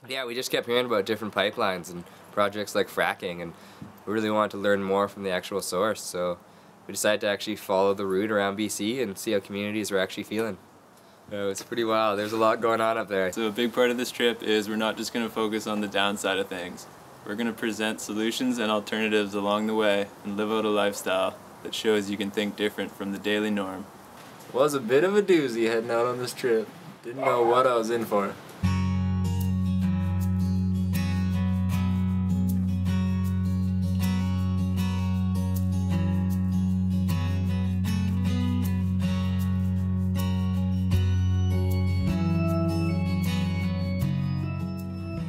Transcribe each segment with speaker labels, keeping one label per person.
Speaker 1: Yeah, we just kept hearing about different pipelines and projects like fracking, and we really wanted to learn more from the actual source, so we decided to actually follow the route around BC and see how communities were actually feeling. It's pretty wild. There's a lot going on up there.
Speaker 2: So a big part of this trip is we're not just going to focus on the downside of things. We're going to present solutions and alternatives along the way and live out a lifestyle that shows you can think different from the daily norm.
Speaker 1: It was a bit of a doozy heading out on this trip. Didn't know what I was in for.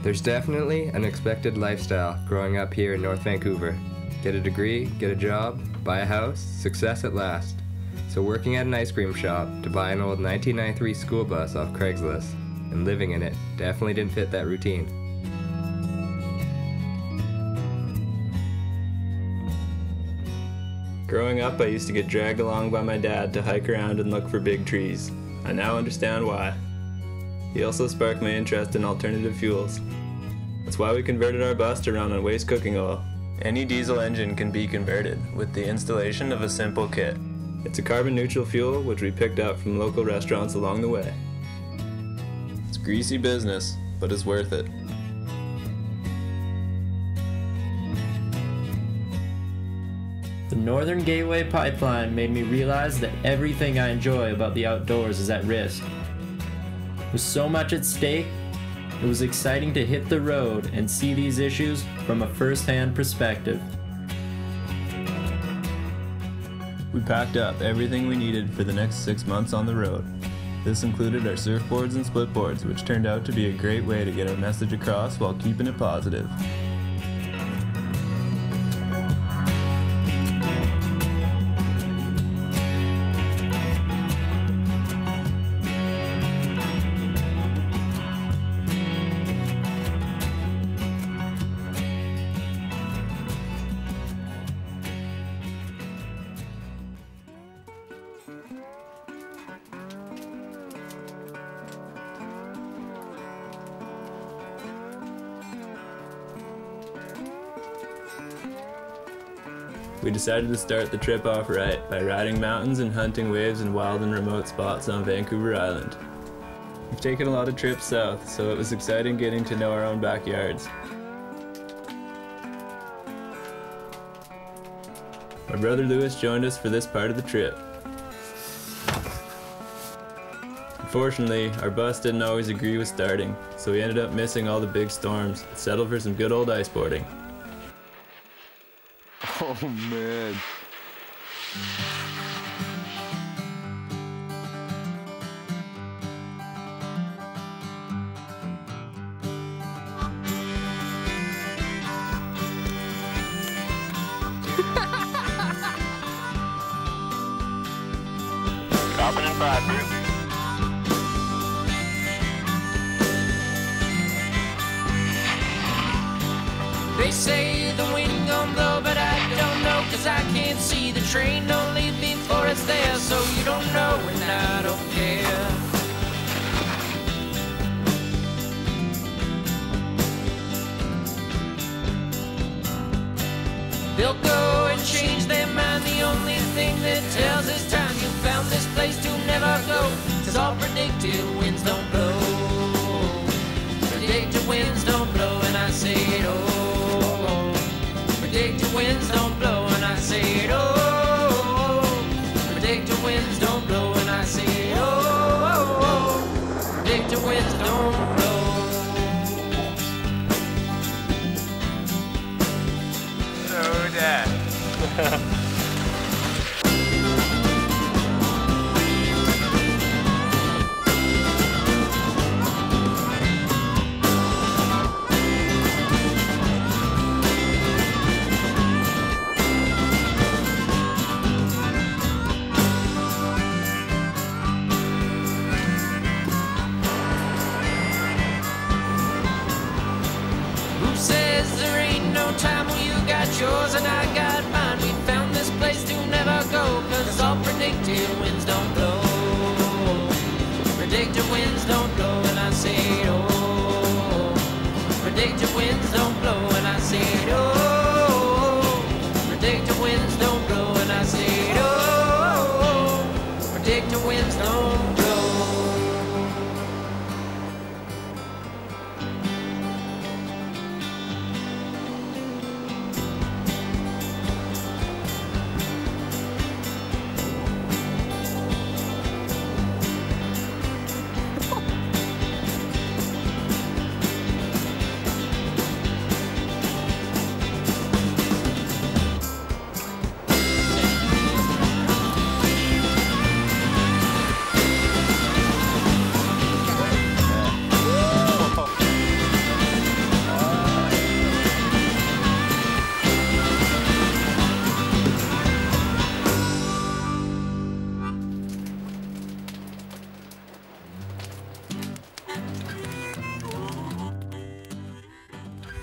Speaker 1: There's definitely an expected lifestyle growing up here in North Vancouver. Get a degree, get a job, buy a house, success at last. So working at an ice cream shop to buy an old 1993 school bus off Craigslist and living in it definitely didn't fit that routine.
Speaker 2: Growing up, I used to get dragged along by my dad to hike around and look for big trees. I now understand why. He also sparked my interest in alternative fuels. That's why we converted our bus to run on waste cooking oil. Any diesel engine can be converted with the installation of a simple kit. It's a carbon neutral fuel which we picked up from local restaurants along the way. It's greasy business, but it's worth it.
Speaker 3: The Northern Gateway Pipeline made me realize that everything I enjoy about the outdoors is at risk. With so much at stake, it was exciting to hit the road and see these issues from a first-hand perspective.
Speaker 2: We packed up everything we needed for the next 6 months on the road. This included our surfboards and splitboards, which turned out to be a great way to get our message across while keeping it positive. We decided to start the trip off right by riding mountains and hunting waves in wild and remote spots on Vancouver Island. We've taken a lot of trips south, so it was exciting getting to know our own backyards. My brother Lewis joined us for this part of the trip. Unfortunately, our bus didn't always agree with starting, so we ended up missing all the big storms and settled for some good old ice boarding.
Speaker 4: Oh man.
Speaker 5: Dropping in 5 group.
Speaker 6: They say the wind gon' blow, but I don't know, 'cause I can't see the train. Don't leave before it's there, so you don't know and I don't care. They'll go and change their mind. The only thing that tells is time. You found this place to never go, 'cause all predicted winds don't blow. Predicted winds don't blow, and I say it oh. Predicted winds don't blow, and I say it oh. Predicted winds don't blow, and I say it oh. Predicted winds don't blow.
Speaker 5: So that.
Speaker 6: Who says there ain't no time when you got yours and I got mine? We found this place to never go, 'cause all predicted winds don't blow. Predicted winds don't blow, and I say oh. don't blow when I say it, oh. Predict the winds don't blow when I say it, oh. Predict the winds don't blow.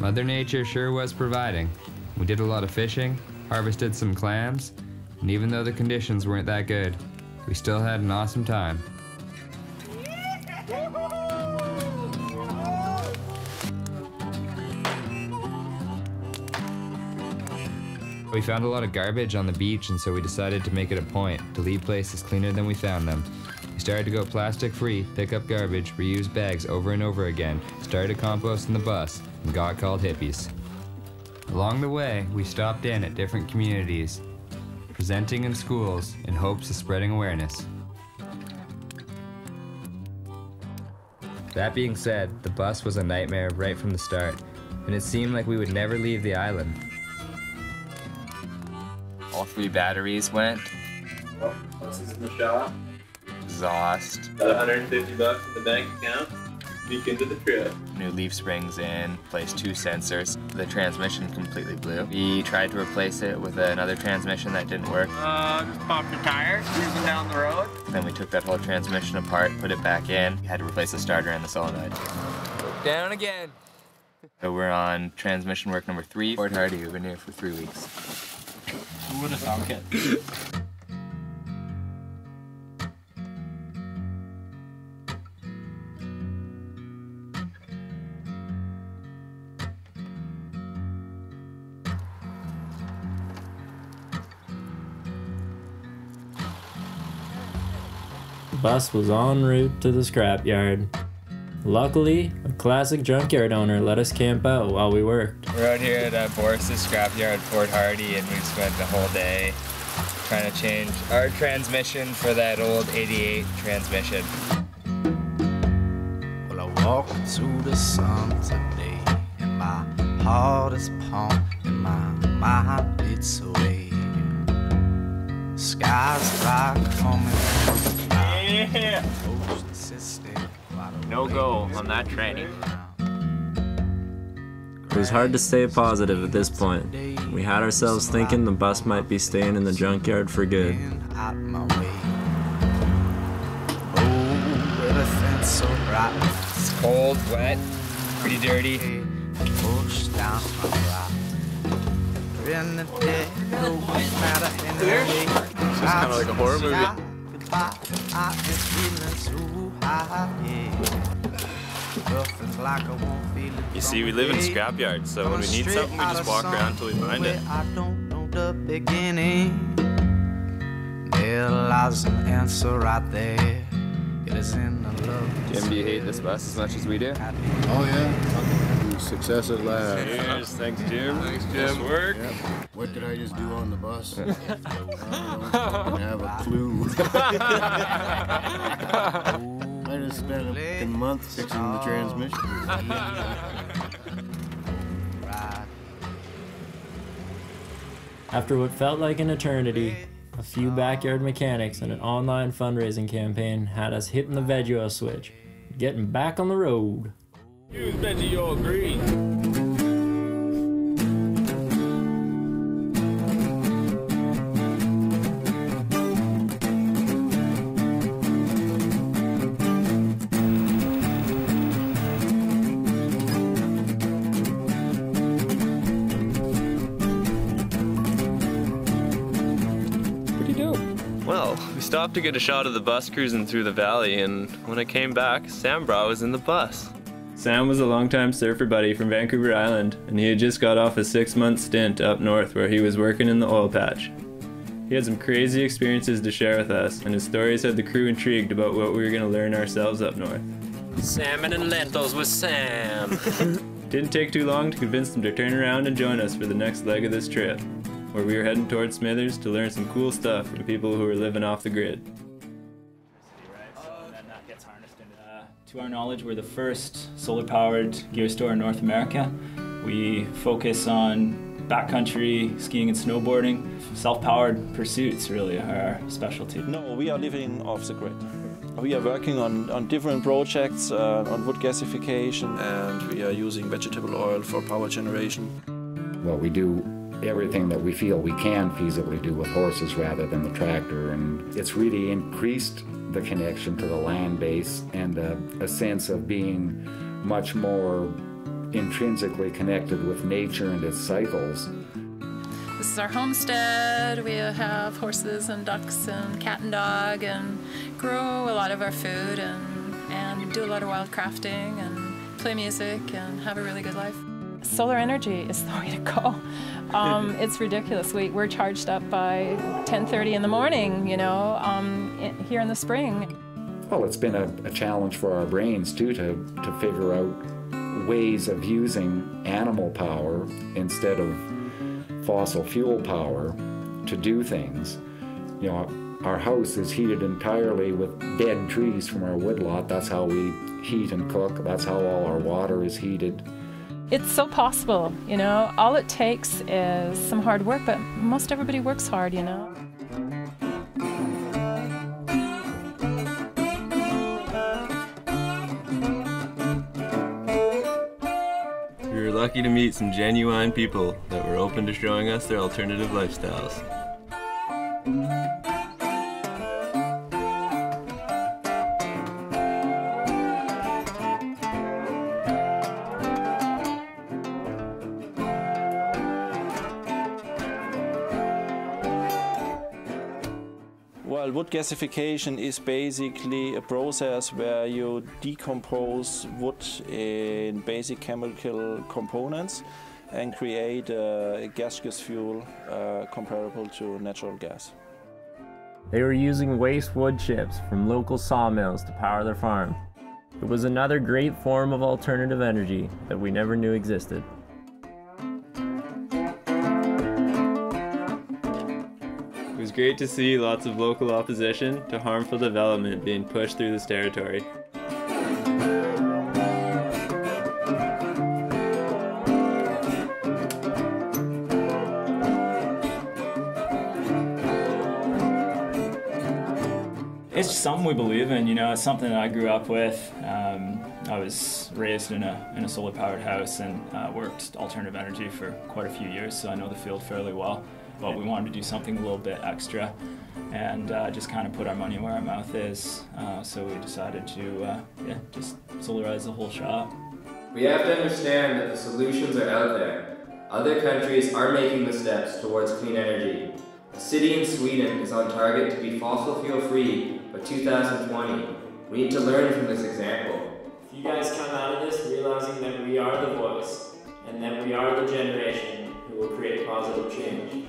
Speaker 1: Mother Nature sure was providing. We did a lot of fishing, harvested some clams, and even though the conditions weren't that good, we still had an awesome time. We found a lot of garbage on the beach, and so we decided to make it a point to leave places cleaner than we found them. We started to go plastic free, pick up garbage, reuse bags over and over again, started composting the bus, and got called hippies. Along the way, we stopped in at different communities, presenting in schools in hopes of spreading awareness. That being said, the bus was a nightmare right from the start, and it seemed like we would never leave the island. All 3 batteries went.
Speaker 2: Well, this is in the shop.
Speaker 1: Exhaust.
Speaker 2: Got $150 in the bank account. Sneak into the trip.
Speaker 1: New leaf springs in, placed 2 sensors. The transmission completely blew. We tried to replace it with another transmission that didn't work.
Speaker 5: Just popped the tire, cruising down the road.
Speaker 1: Then we took that whole transmission apart, put it back in. We had to replace the starter and the solenoid. Down again. So we're on transmission work number 3. Fort Hardy, we've been here for 3 weeks.
Speaker 3: Who would have thunk it? The bus was en route to the scrapyard. Luckily, a classic junkyard owner let us camp out while we worked.
Speaker 1: We're out here at Boris's scrapyard, Fort Hardy, and we spent the whole day trying to change our transmission for that old 88 transmission.
Speaker 4: Well, I walk to the sun today, and my heart is pumping, my mind beats away. Skies bright coming from the clouds.
Speaker 5: Yeah.
Speaker 4: Ocean system,
Speaker 5: No go on that training.
Speaker 3: It was hard to stay positive at this point. We had ourselves thinking the bus might be staying in the junkyard for good.
Speaker 4: Out my way. Oh, everything's so bright.
Speaker 1: It's cold, wet, pretty dirty.
Speaker 4: Push down my right. In the day, no matter in the way.
Speaker 2: It's just kind of like a horror movie.
Speaker 4: Goodbye, I just feeling so high, yeah. Nothing's like I won't feel it.
Speaker 2: You see, we live in a scrapyard, so when we need something, we just walk around until we find it.
Speaker 4: I don't know the beginning. There lies an answer right there. It is in the love.
Speaker 1: Jim, do you hate this bus as much as we do?
Speaker 7: Oh yeah, success at last.
Speaker 2: Cheers, thanks Jim. Thanks Jim. Nice work.
Speaker 7: Yep. What did I just do on the bus? I don't have a clue. I just spent a month fixing the transmission.
Speaker 3: After what felt like an eternity, a few backyard mechanics and an online fundraising campaign had us hitting the veg oil switch, getting back on the road.
Speaker 5: Use veggie oil green.
Speaker 2: Well, we stopped to get a shot of the bus cruising through the valley, and when I came back, Sambra was in the bus. Sam was a longtime surfer buddy from Vancouver Island, and he had just got off a 6-month stint up north where he was working in the oil patch. He had some crazy experiences to share with us, and his stories had the crew intrigued about what we were going to learn ourselves up north.
Speaker 5: Salmon and lentils with Sam.
Speaker 2: Didn't take too long to convince them to turn around and join us for the next leg of this trip, where we were heading towards Smithers to learn some cool stuff from people who were living off the grid.
Speaker 8: And then that gets harnessed into, to our knowledge, we're the first solar-powered gear store in North America. We focus on backcountry skiing and snowboarding. Self-powered pursuits really are our specialty.
Speaker 9: No, we are living off the grid. We are working on different projects, on wood gasification, and we are using vegetable oil for power generation.
Speaker 10: Well, we do everything that we feel we can feasibly do with horses rather than the tractor, and it's really increased the connection to the land base and a sense of being much more intrinsically connected with nature and its cycles.
Speaker 11: This is our homestead. We have horses and ducks and cat and dog and grow a lot of our food and do a lot of wild crafting and play music and have a really good life. Solar energy is the way to go. It's ridiculous. We're charged up by 10:30 in the morning, you know, here in the spring.
Speaker 10: Well, it's been a challenge for our brains too to figure out ways of using animal power instead of fossil fuel power to do things. You know, our house is heated entirely with dead trees from our woodlot. That's how we heat and cook. That's how all our water is heated.
Speaker 11: It's so possible, you know. All it takes is some hard work, but most everybody works hard, you know.
Speaker 2: We were lucky to meet some genuine people that were open to showing us their alternative lifestyles.
Speaker 9: Well, wood gasification is basically a process where you decompose wood in basic chemical components and create a gaseous fuel comparable to natural gas.
Speaker 3: They were using waste wood chips from local sawmills to power their farm. It was another great form of alternative energy that we never knew existed.
Speaker 2: It was great to see lots of local opposition to harmful development being pushed through this territory.
Speaker 8: It's just something we believe in, you know. It's something that I grew up with. I was raised in a solar-powered house and worked alternative energy for quite a few years, so I know the field fairly well. But we wanted to do something a little bit extra and just kind of put our money where our mouth is. So we decided to just solarize the whole shop.
Speaker 1: We have to understand that the solutions are out there. Other countries are making the steps towards clean energy. A city in Sweden is on target to be fossil fuel free by 2020. We need to learn from this example.
Speaker 12: If you guys come out of this realizing that we are the voice and that we are the generation who will create positive change.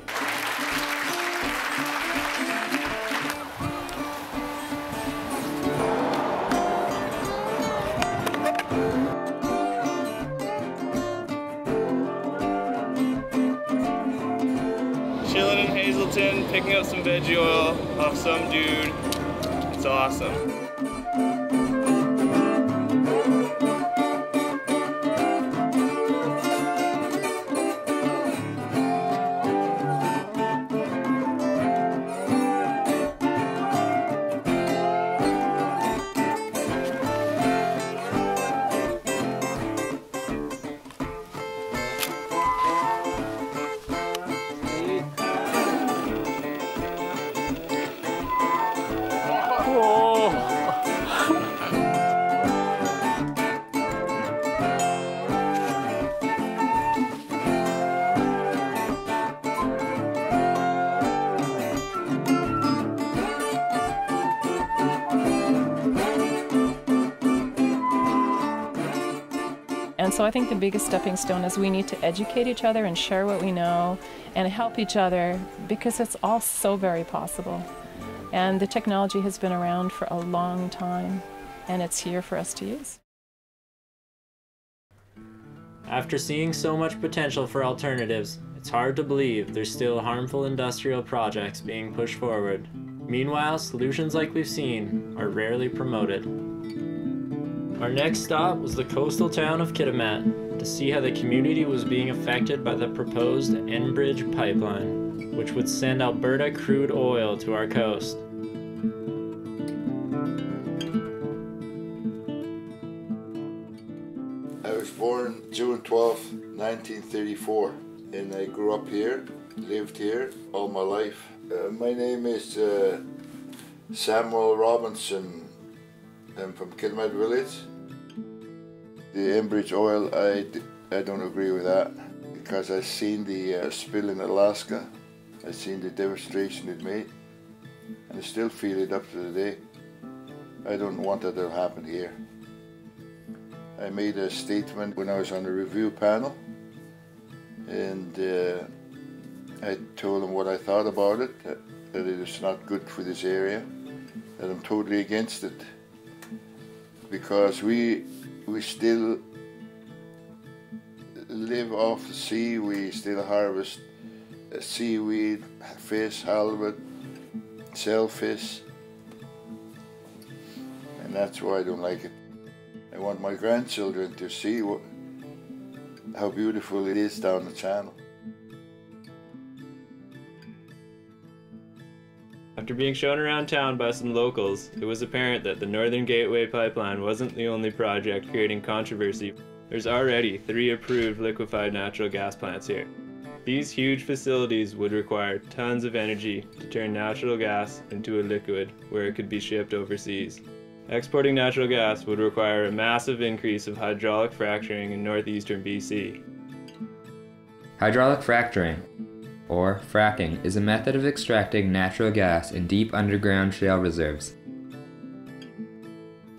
Speaker 2: Chilling in Hazleton, picking up some veggie oil off some dude. It's awesome.
Speaker 11: And so I think the biggest stepping stone is we need to educate each other and share what we know and help each other, because it's all so very possible. And the technology has been around for a long time, and it's here for us to use.
Speaker 3: After seeing so much potential for alternatives, it's hard to believe there's still harmful industrial projects being pushed forward. Meanwhile, solutions like we've seen are rarely promoted. Our next stop was the coastal town of Kitimat to see how the community was being affected by the proposed Enbridge pipeline, which would send Alberta crude oil to our coast.
Speaker 13: I was born June 12, 1934, and I grew up here, lived here all my life. My name is Samuel Robinson. I'm from Kitimat village. The Enbridge oil, I don't agree with that, because I've seen the spill in Alaska. I've seen the devastation it made, and I still feel it up to the day. I don't want that to happen here. I made a statement when I was on the review panel, and I told them what I thought about it, that it is not good for this area, that I'm totally against it, because we still live off the sea, we still harvest seaweed, fish, halibut, shellfish, and that's why I don't like it. I want my grandchildren to see how beautiful it is down the channel.
Speaker 2: After being shown around town by some locals, it was apparent that the Northern Gateway pipeline wasn't the only project creating controversy. There's already 3 approved liquefied natural gas plants here. These huge facilities would require tons of energy to turn natural gas into a liquid where it could be shipped overseas. Exporting natural gas would require a massive increase of hydraulic fracturing in northeastern BC.
Speaker 1: Hydraulic fracturing, or fracking, is a method of extracting natural gas in deep underground shale reserves.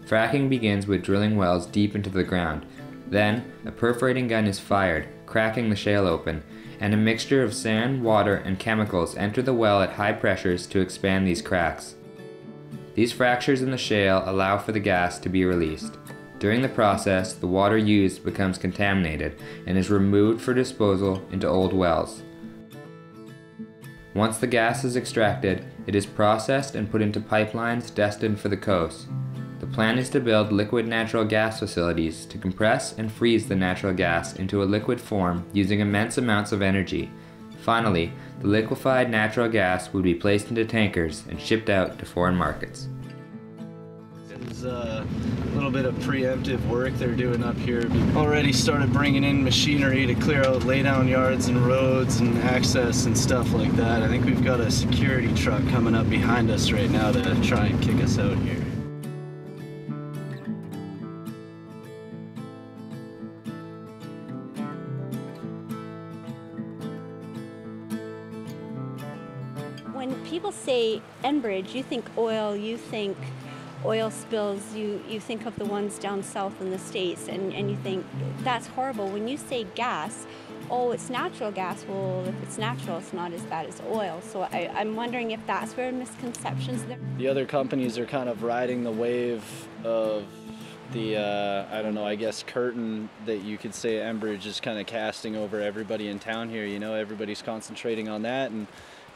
Speaker 1: Fracking begins with drilling wells deep into the ground. Then, a perforating gun is fired, cracking the shale open, and a mixture of sand, water, and chemicals enter the well at high pressures to expand these cracks. These fractures in the shale allow for the gas to be released. During the process, the water used becomes contaminated and is removed for disposal into old wells. Once the gas is extracted, it is processed and put into pipelines destined for the coast. The plan is to build liquid natural gas facilities to compress and freeze the natural gas into a liquid form using immense amounts of energy. Finally, the liquefied natural gas would be placed into tankers and shipped out to foreign markets.
Speaker 14: There's a little bit of preemptive work they're doing up here. We've already started bringing in machinery to clear out laydown yards and roads and access and stuff like that. I think we've got a security truck coming up behind us right now to try and kick us out here.
Speaker 15: When people say Enbridge, you think oil, you think oil spills, you think of the ones down south in the States, and you think that's horrible. When you say gas, oh, it's natural gas. Well, if it's natural, it's not as bad as oil. So I'm wondering if that's where misconceptions there.
Speaker 14: The other companies are kind of riding the wave of the, I don't know, I guess curtain that you could say Enbridge is kind of casting over everybody in town here. You know, everybody's concentrating on that, and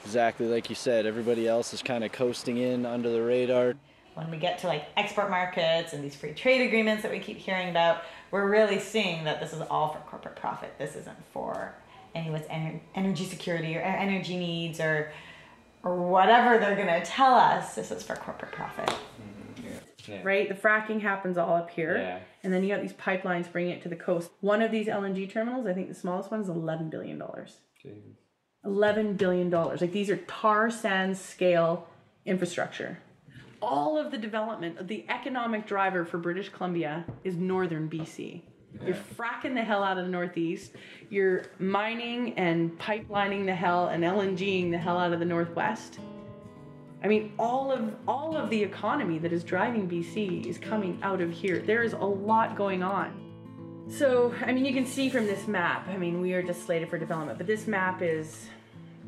Speaker 14: exactly like you said, everybody else is kind of coasting in under the radar.
Speaker 16: When we get to like export markets and these free trade agreements that we keep hearing about, we're really seeing that this is all for corporate profit. This isn't for anyone's energy security or energy needs or whatever they're going to tell us. This is for corporate profit.
Speaker 17: Yeah. Right? The fracking happens all up here.
Speaker 3: Yeah.
Speaker 17: And then you got these pipelines bringing it to the coast. One of these LNG terminals, I think the smallest one is $11 billion. $11 billion. Like, these are tar sands scale infrastructure. All of the development, the economic driver for British Columbia is northern BC. Yeah. You're fracking the hell out of the northeast. You're mining and pipelining the hell and LNGing the hell out of the northwest. I mean, all of the economy that is driving BC is coming out of here. There is a lot going on. So, I mean, you can see from this map, I mean, we are just slated for development, but this map is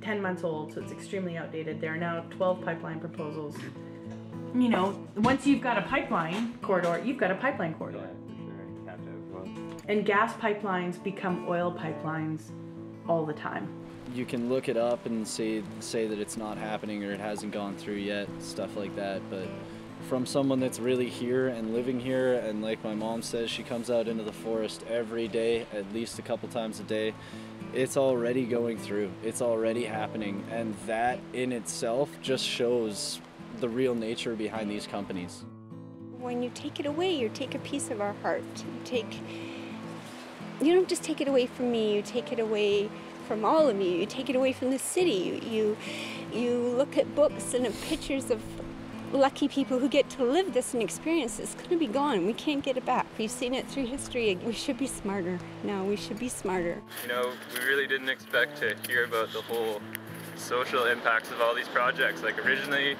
Speaker 17: 10 months old, so it's extremely outdated. There are now 12 pipeline proposals. You know, once you've got a pipeline corridor, you've got a pipeline corridor. And gas pipelines become oil pipelines all the time.
Speaker 14: You can look it up and say that it's not happening or it hasn't gone through yet, stuff like that, but from someone that's really here and living here, and like my mom says, she comes out into the forest every day, at least a couple times a day, it's already going through, it's already happening, and that in itself just shows the real nature behind these companies.
Speaker 15: When you take it away, you take a piece of our heart. You don't just take it away from me, you take it away from all of you take it away from the city. You look at books and at pictures of lucky people who get to live this and experience it. It's going to be gone. We can't get it back. We've seen it through history. We should be smarter. Now we should be smarter.
Speaker 2: You know, we really didn't expect to hear about the whole social impacts of all these projects. Like originally,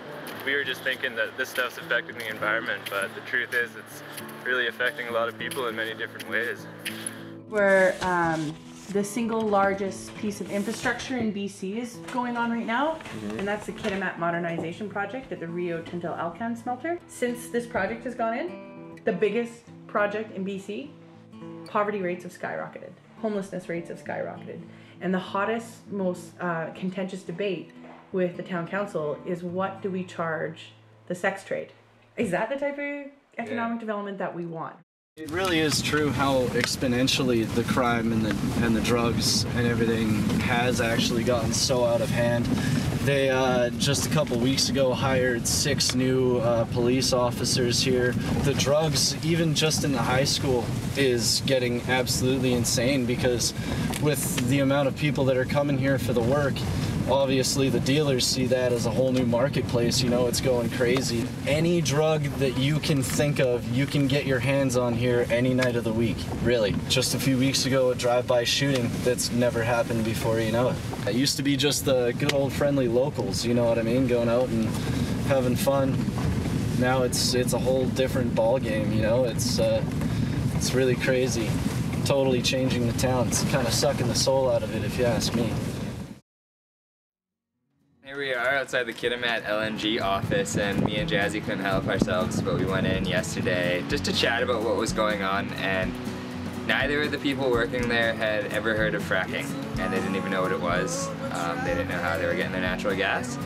Speaker 2: we were just thinking that this stuff's affecting the environment, but the truth is it's really affecting a lot of people in many different ways.
Speaker 17: We're the single largest piece of infrastructure in BC is going on right now, and that's the Kitimat modernization project at the Rio Tinto Alcan smelter. Since this project has gone in, the biggest project in BC, poverty rates have skyrocketed, homelessness rates have skyrocketed, and the hottest, most contentious debate with the town council is what do we charge the sex trade? Is that the type of economic development that we want?
Speaker 14: It really is true how exponentially the crime and the drugs and everything has actually gotten so out of hand. They just a couple weeks ago hired 6 new police officers here. The drugs, even just in the high school, is getting absolutely insane because with the amount of people that are coming here for the work, obviously the dealers see that as a whole new marketplace. You know, it's going crazy. Any drug that you can think of, you can get your hands on here any night of the week, really. Just a few weeks ago, a drive-by shooting that's never happened before, you know. It used to be just the good old friendly locals, you know what I mean, going out and having fun. Now it's a whole different ball game, you know. It's really crazy. Totally changing the town. It's kind of sucking the soul out of it, if you ask me.
Speaker 1: Here we are outside the Kitimat LNG office, and me and Jassee couldn't help ourselves, but we went in yesterday just to chat about what was going on, and neither of the people working there had ever heard of fracking, and they didn't even know what it was. They didn't know how they were getting their natural gas.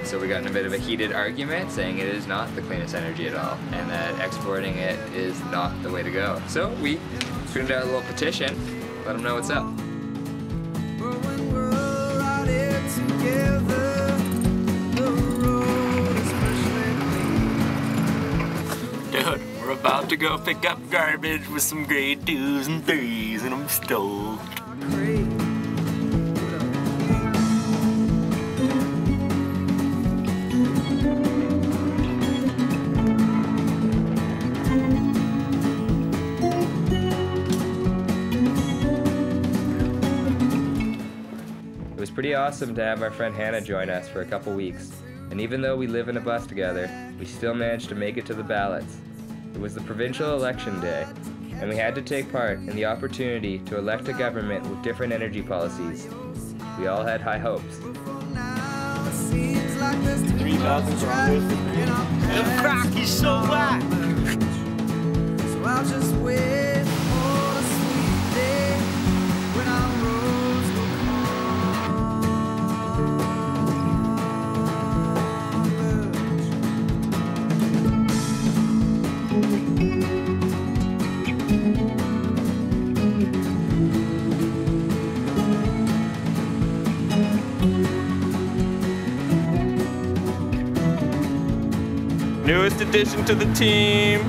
Speaker 1: So we got in a bit of a heated argument saying it is not the cleanest energy at all, and that exporting it is not the way to go. So we printed out a little petition, let them know what's up.
Speaker 5: Dude, we're about to go pick up garbage with some grade 2s and 3s, and I'm stoked.
Speaker 1: It was pretty awesome to have our friend Hannah join us for a couple weeks. And even though we live in a bus together, we still managed to make it to the ballots. It was the provincial election day, and we had to take part in the opportunity to elect a government with different energy policies. We all had high hopes.
Speaker 5: 3,000's wrong with it. The crack is so whack.
Speaker 4: So I'll just wait for a sweet day when our roads will
Speaker 2: Newest addition to the team.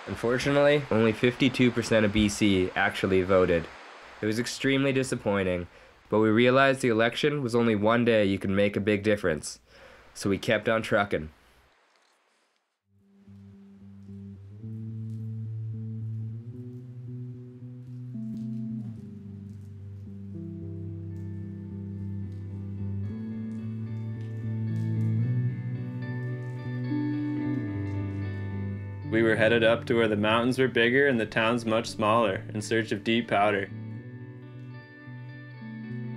Speaker 1: Unfortunately, only 52% of BC actually voted. It was extremely disappointing, but we realized the election was only one day you could make a big difference. So we kept on trucking.
Speaker 2: We were headed up to where the mountains were bigger and the towns much smaller, in search of deep powder.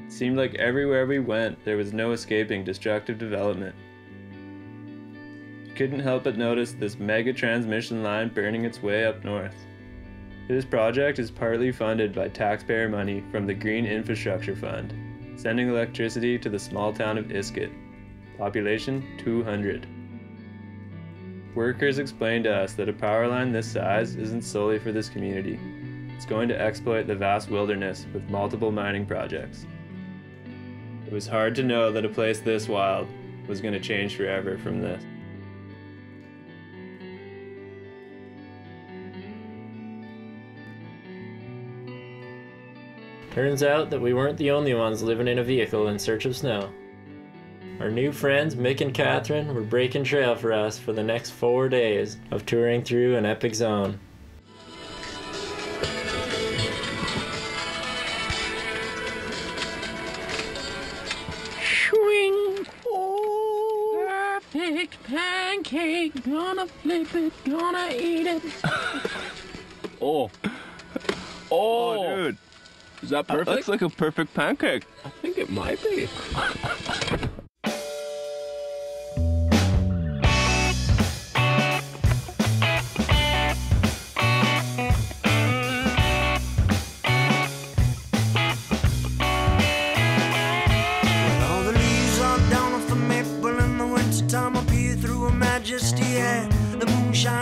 Speaker 2: It seemed like everywhere we went, there was no escaping destructive development. Couldn't help but notice this mega transmission line burning its way up north. This project is partly funded by taxpayer money from the Green Infrastructure Fund, sending electricity to the small town of Iskut. Population 200. Workers explained to us that a power line this size isn't solely for this community. It's going to exploit the vast wilderness with multiple mining projects. It was hard to know that a place this wild was going to change forever from this.
Speaker 3: Turns out that we weren't the only ones living in a vehicle in search of snow. Our new friends Mick and Catherine were breaking trail for us for the next 4 days of touring through an epic zone.
Speaker 6: Swing! Oh, perfect pancake. Gonna flip it, gonna eat it.
Speaker 18: Oh, dude. Is that perfect? That looks like a perfect pancake.
Speaker 6: I think it might be.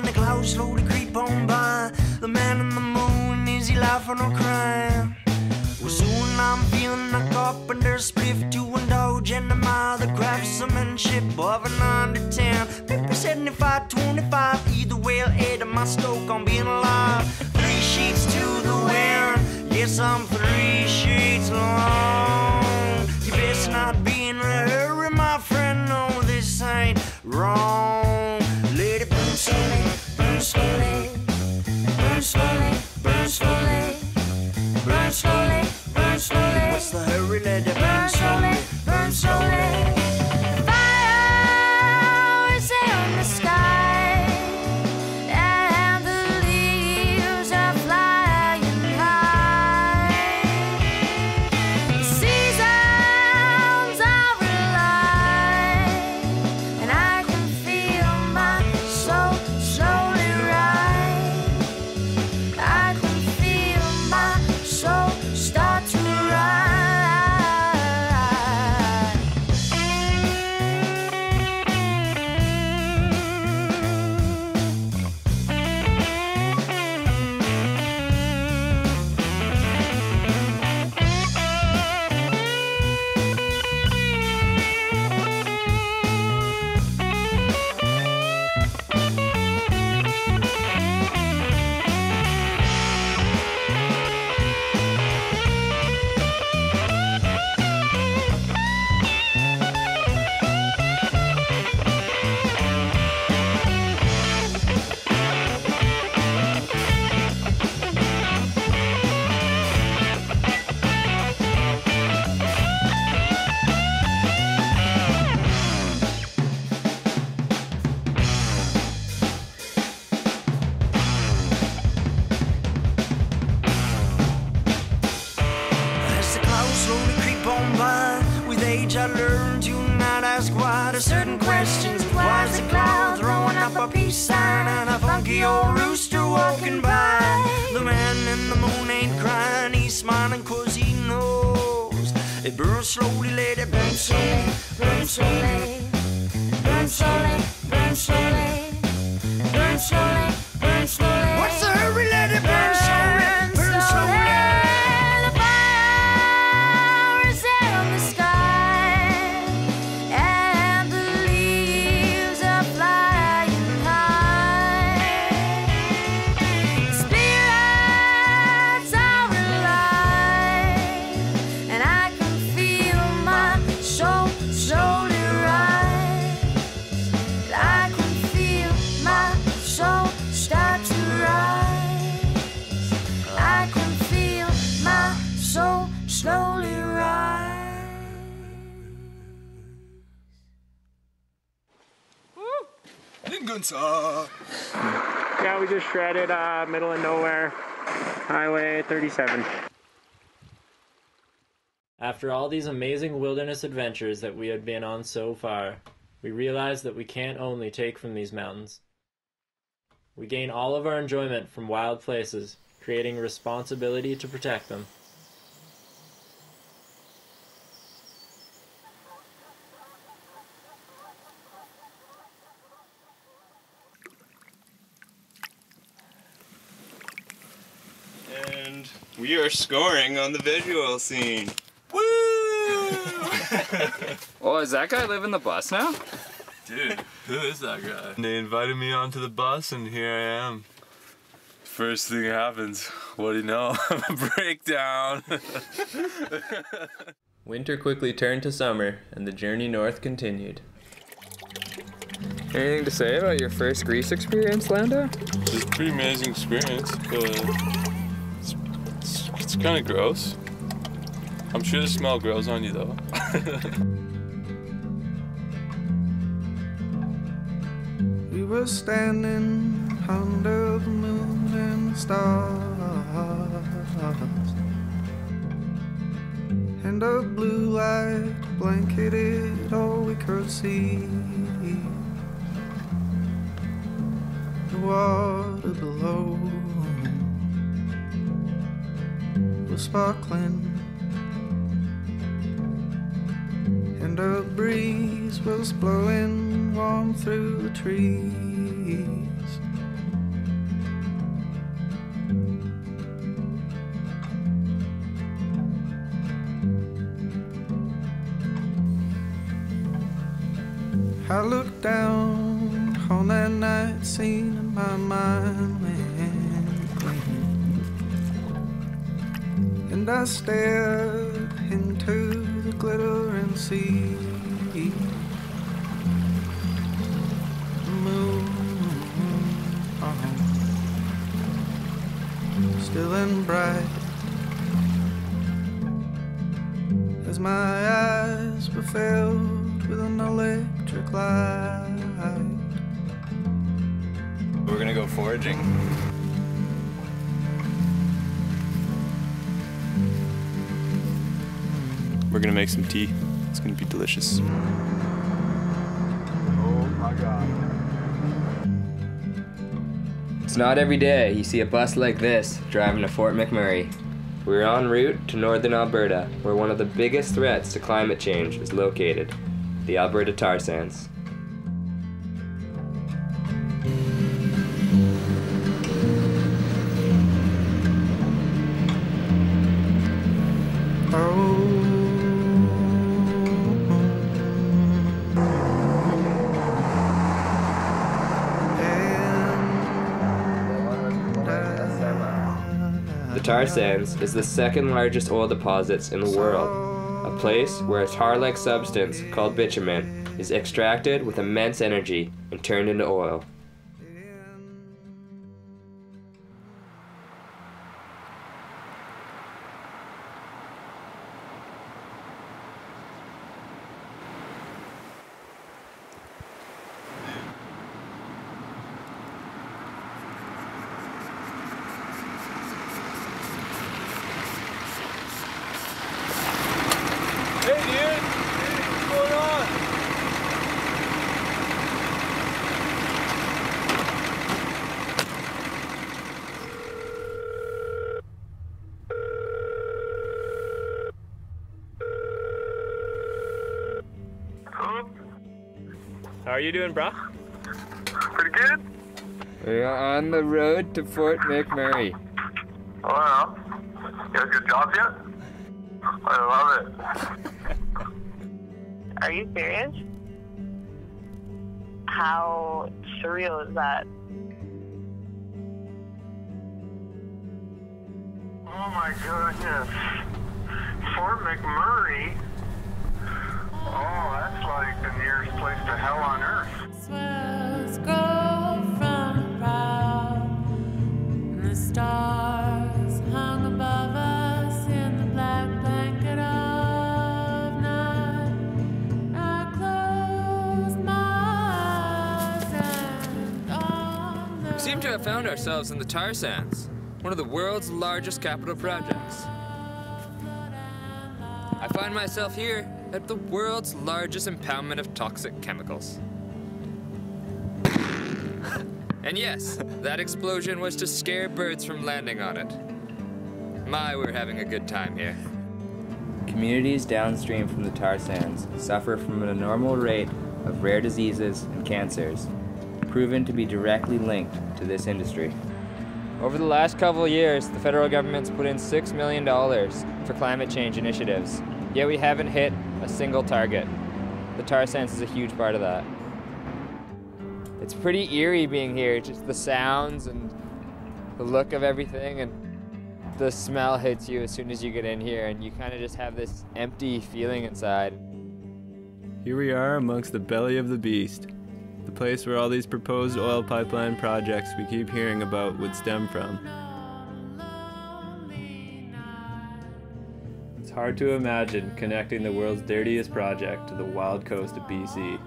Speaker 19: The clouds slowly creep on by. The man in the moon, is he laughing or crying? Well, soon I'm feeling like carpenter spliff to indulge in the mild craftsmanship of an under 10. Maybe 75, 25, either way I'll add to my stoke on being alive. 3 sheets to the wind, yes I'm 3 sheets long. You best not be in a hurry, my friend, no this ain't wrong. Let it burn slowly, burn slowly, burn slowly, burn slowly, burn slowly, burn slowly. What's the hurry? Let it burn slowly, burn slowly. Fire is in the sky, and the leaves are flying high. The seasons are alive, and I can feel my soul slowly rise. I can feel my soul start to rise. As the clouds slowly creep on by, with age I learn to not ask why to certain questions. Why is the cloud throwing up a peace sign and a funky old rooster walking by? The man in the moon ain't crying, he's smiling 'cause he knows it burns slowly, let it burn slowly, burn slowly, burn slowly, burn slowly, burn slowly, burn slowly. What's the hurry? Let it burn slowly, burn slowly. The fire is in the sky, and the leaves are flying high. Spirits are alive, and I can feel my soul slowly rise. I can feel my soul start to rise. I can feel my soul slowly rise.
Speaker 18: Lingonsa.
Speaker 12: Yeah, we just shredded middle of nowhere, Highway 37.
Speaker 3: After all these amazing wilderness adventures that we had been on so far, we realized that we can't only take from these mountains. We gain all of our enjoyment from wild places, creating a responsibility to protect them.
Speaker 2: And we are scoring on the visual scene. Woo!
Speaker 20: Oh, does that guy live in the bus now?
Speaker 2: Dude, who is that guy? They invited me onto the bus and here I am. First thing happens, what do you know? A breakdown.
Speaker 3: Winter quickly turned to summer, and the journey north continued.
Speaker 1: Anything to say about your first Greece experience, Landon?
Speaker 2: It was a pretty amazing experience, but it's kind of gross. I'm sure the smell grows on you though.
Speaker 4: We were standing under the moon and the stars, and a blue light blanketed all we could see. The water below was sparkling, and a breeze was blowing warm through the trees. I looked down on that night scene and my mind went clean, and I stared into the glittering sea. The moon, still and bright, as my eyes were filled with an electric light.
Speaker 2: We're gonna go foraging. We're gonna make some tea. It's gonna be delicious.
Speaker 1: Oh my God. It's not every day you see a bus like this driving to Fort McMurray. We're en route to northern Alberta, where one of the biggest threats to climate change is located, the Alberta tar sands. The tar sands is the second largest oil deposits in the world, a place where a tar-like substance called bitumen is extracted with immense energy and turned into oil.
Speaker 12: How are you doing, bro?
Speaker 21: Pretty good.
Speaker 1: We are on the road to Fort McMurray.
Speaker 21: Oh, yeah. You got good jobs yet? I love it.
Speaker 22: Are you serious? How surreal is that?
Speaker 21: Oh my goodness. Fort McMurray? Oh, that's like the nearest place to hell on earth.
Speaker 6: Swells grow from the proud, and the stars hung above us in the black blanket of night. I closed my eyes and on the
Speaker 20: We seem to have
Speaker 1: found ourselves in the tar sands, one of the world's largest capital projects. I find myself here at the world's largest impoundment of toxic chemicals. And yes, that explosion was to scare birds from landing on it. My, we're having a good time here.
Speaker 7: Communities downstream from the tar sands suffer from an abnormal rate of rare diseases and cancers, proven to be directly linked to this industry.
Speaker 1: Over the last couple of years, the federal government's put in $6 million for climate change initiatives, yet we haven't hit a single target. The tar sands is a huge part of that. It's pretty eerie being here, just the sounds and the look of everything, and the smell hits you as soon as you get in here, and you kind of just have this empty feeling inside.
Speaker 2: Here we are amongst the belly of the beast, the place where all these proposed oil pipeline projects we keep hearing about would stem from. It's hard to imagine connecting the world's dirtiest project to the wild coast of BC.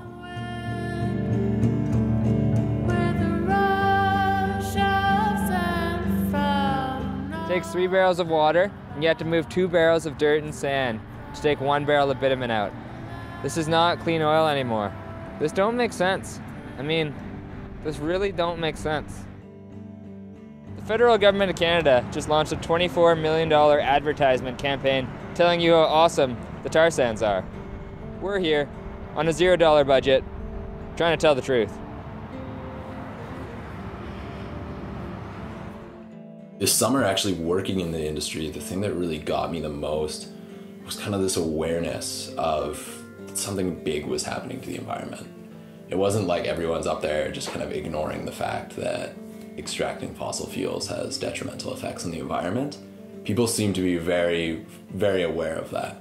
Speaker 1: It takes 3 barrels of water, and you have to move 2 barrels of dirt and sand to take 1 barrel of bitumen out. This is not clean oil anymore. This don't make sense. I mean, this really don't make sense. The federal government of Canada just launched a $24 million advertisement campaign telling you how awesome the tar sands are. We're here on a $0 budget, trying to tell the truth.
Speaker 10: This summer, actually working in the industry, the thing that really got me the most was kind of this awareness of something big was happening to the environment. It wasn't like everyone's up there just kind of ignoring the fact that extracting fossil fuels has detrimental effects on the environment. People seem to be very, very aware of that.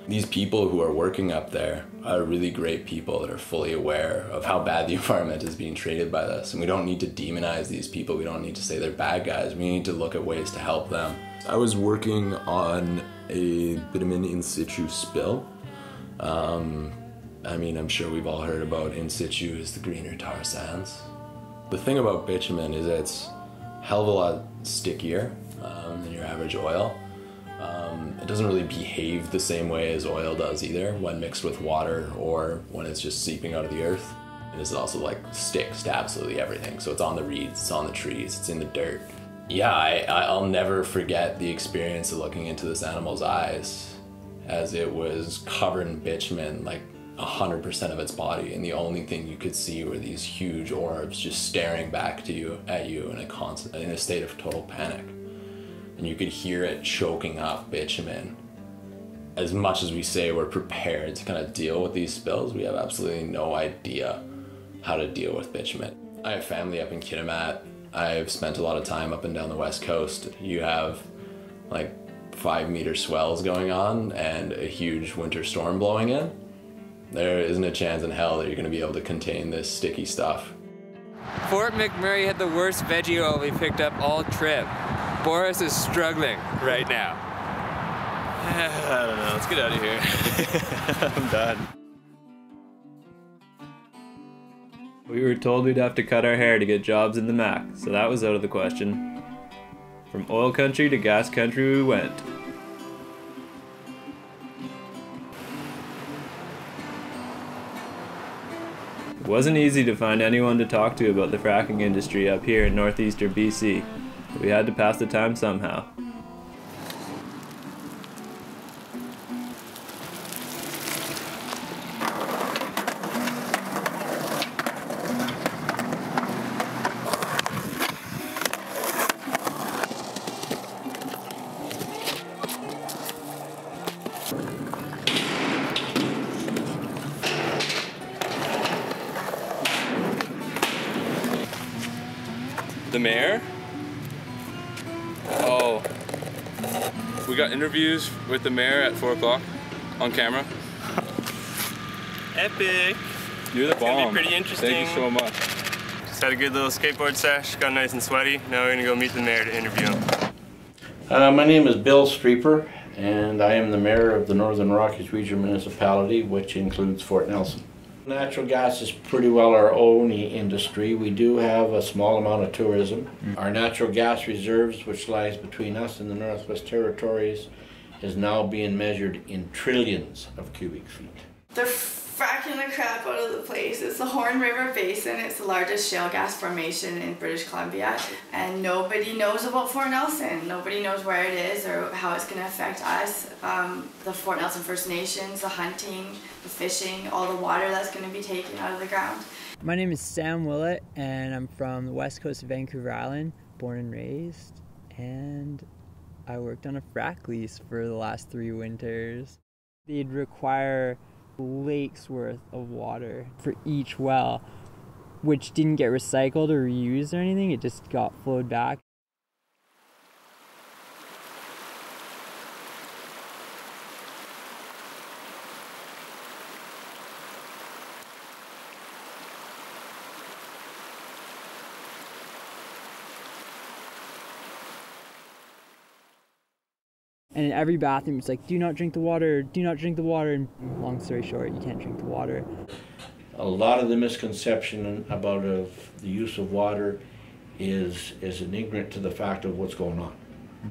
Speaker 10: These people who are working up there are really great people that are fully aware of how bad the environment is being treated by this. And we don't need to demonize these people. We don't need to say they're bad guys. We need to look at ways to help them. I was working on a bitumen in situ spill. I mean, I'm sure we've all heard about in situ is the greener tar sands. The thing about bitumen is it's a hell of a lot stickier than your average oil. It doesn't really behave the same way as oil does either when mixed with water or when it's just seeping out of the earth. And it's also like sticks to absolutely everything. So it's on the reeds, it's on the trees, it's in the dirt. Yeah, I'll never forget the experience of looking into this animal's eyes as it was covered in bitumen, like 100% of its body, and the only thing you could see were these huge orbs just staring back to you in a state of total panic. And you could hear it choking up bitumen. As much as we say we're prepared to kind of deal with these spills, we have absolutely no idea how to deal with bitumen. I have family up in Kitimat. I've spent a lot of time up and down the west coast. You have like 5-meter swells going on and a huge winter storm blowing in. There isn't a chance in hell that you're going to be able to contain this sticky stuff.
Speaker 1: Fort McMurray had the worst veggie oil we picked up all trip. Boris is struggling right now.
Speaker 2: I don't know, let's get out of here. I'm done. We were told we'd have to cut our hair to get jobs in the Mac, so that was out of the question. From oil country to gas country we went. It wasn't easy to find anyone to talk to about the fracking industry up here in northeastern BC, but we had to pass the time somehow.
Speaker 18: The mayor? Oh, we got interviews with the mayor at 4 o'clock on camera.
Speaker 23: Epic!
Speaker 18: You're the bomb.
Speaker 23: It's gonna be pretty interesting.
Speaker 18: Thank you so much.
Speaker 23: Just had a good little skateboard sesh, got nice and sweaty. Now we're gonna go meet the mayor to interview him.
Speaker 24: My name is Bill Streeper, and I am the mayor of the Northern Rockies Region Municipality, which includes Fort Nelson. Natural gas is pretty well our only industry. We do have a small amount of tourism. Our natural gas reserves, which lies between us and the Northwest Territories, is now being measured in trillions of cubic feet.
Speaker 8: They're fracking the crap out of the place. It's the Horn River Basin. It's the largest shale gas formation in British Columbia, and nobody knows about Fort Nelson. Nobody knows where it is or how it's going to affect us. The Fort Nelson First Nations, the hunting, the fishing, all the water that's going to be taken out of the ground.
Speaker 9: My name is Sam Willett, and I'm from the west coast of Vancouver Island, born and raised, and I worked on a frac lease for the last 3 winters. They'd require lakes worth of water for each well, which didn't get recycled or reused or anything. It just got flowed back. And in every bathroom, it's like, do not drink the water, do not drink the water. And long story short, you can't drink the water.
Speaker 24: A lot of the misconception about the use of water is an ignorant to the fact of what's going on.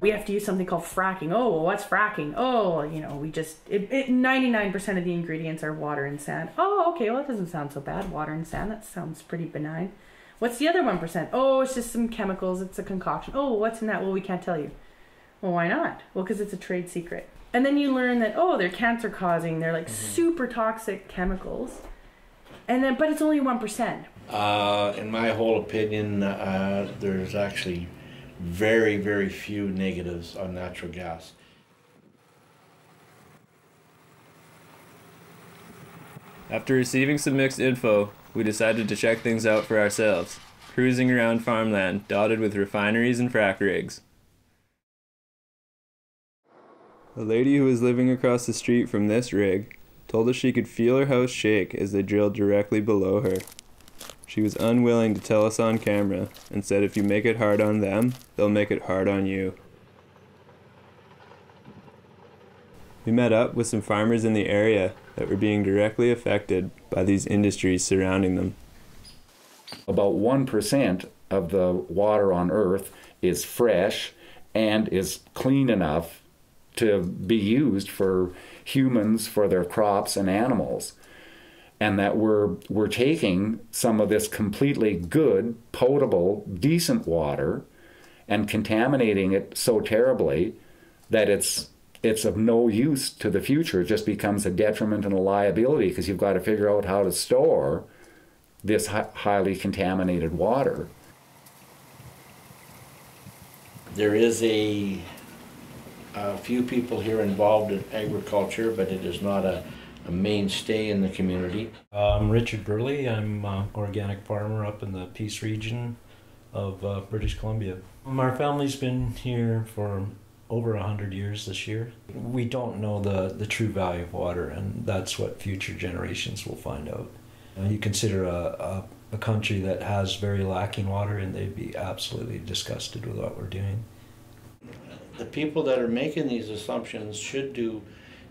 Speaker 17: We have to use something called fracking. Oh, well, what's fracking? Oh, you know, 99% of the ingredients are water and sand. Oh, okay, well, that doesn't sound so bad. Water and sand, that sounds pretty benign. What's the other 1%? Oh, it's just some chemicals, it's a concoction. Oh, what's in that? Well, we can't tell you. Well, why not? Well, because it's a trade secret. And then you learn that, oh, they're cancer causing, they're like super toxic chemicals. And then, but it's only 1%.
Speaker 24: In my whole opinion, there's actually very, very few negatives on natural gas.
Speaker 2: After receiving some mixed info, we decided to check things out for ourselves, cruising around farmland dotted with refineries and frac rigs. A lady who was living across the street from this rig told us she could feel her house shake as they drilled directly below her. She was unwilling to tell us on camera and said if you make it hard on them, they'll make it hard on you. We met up with some farmers in the area that were being directly affected by these industries surrounding them.
Speaker 11: About 1% of the water on Earth is fresh and is clean enough to be used for humans, for their crops and animals. And that we're taking some of this completely good, potable, decent water and contaminating it so terribly that it's of no use to the future. It just becomes a detriment and a liability because you've got to figure out how to store this highly contaminated water.
Speaker 24: There is a few people here involved in agriculture, but it is not a mainstay in the community.
Speaker 13: I'm Richard Birley. I'm an organic farmer up in the Peace region of British Columbia. Our family's been here for over 100 years this year. We don't know the true value of water, and that's what future generations will find out. You consider a country that has very lacking water, and they'd be absolutely disgusted with what we're doing.
Speaker 24: The people that are making these assumptions should do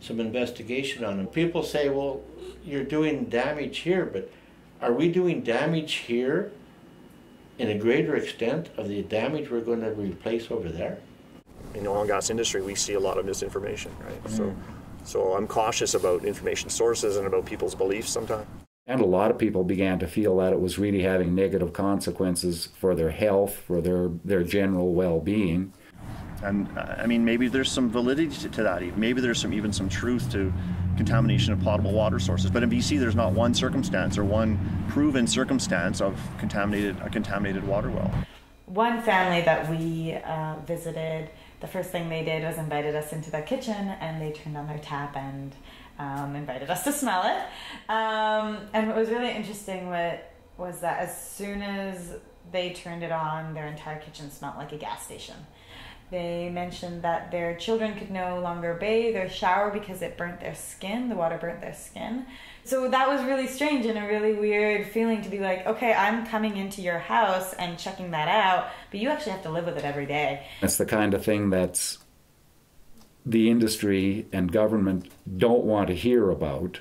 Speaker 24: some investigation on them. People say, well, you're doing damage here, but are we doing damage here in a greater extent of the damage we're going to replace over there?
Speaker 25: In the oil and gas industry, we see a lot of misinformation, right? So I'm cautious about information sources and about people's beliefs sometimes.
Speaker 11: And a lot of people began to feel that it was really having negative consequences for their health, for their general well-being.
Speaker 26: And I mean, maybe there's some validity to that. Maybe there's even some truth to contamination of potable water sources. But in BC, there's not one circumstance or one proven circumstance of a contaminated water well.
Speaker 16: One family that we visited, the first thing they did was invited us into their kitchen, and they turned on their tap and invited us to smell it. And what was really interesting was that as soon as they turned it on, their entire kitchen smelled like a gas station. They mentioned that their children could no longer bathe or shower because it burnt their skin, the water burnt their skin. So that was really strange and a really weird feeling to be like, okay, I'm coming into your house and checking that out, but you actually have to live with it every day.
Speaker 11: It's the kind of thing that's the industry and government don't want to hear about,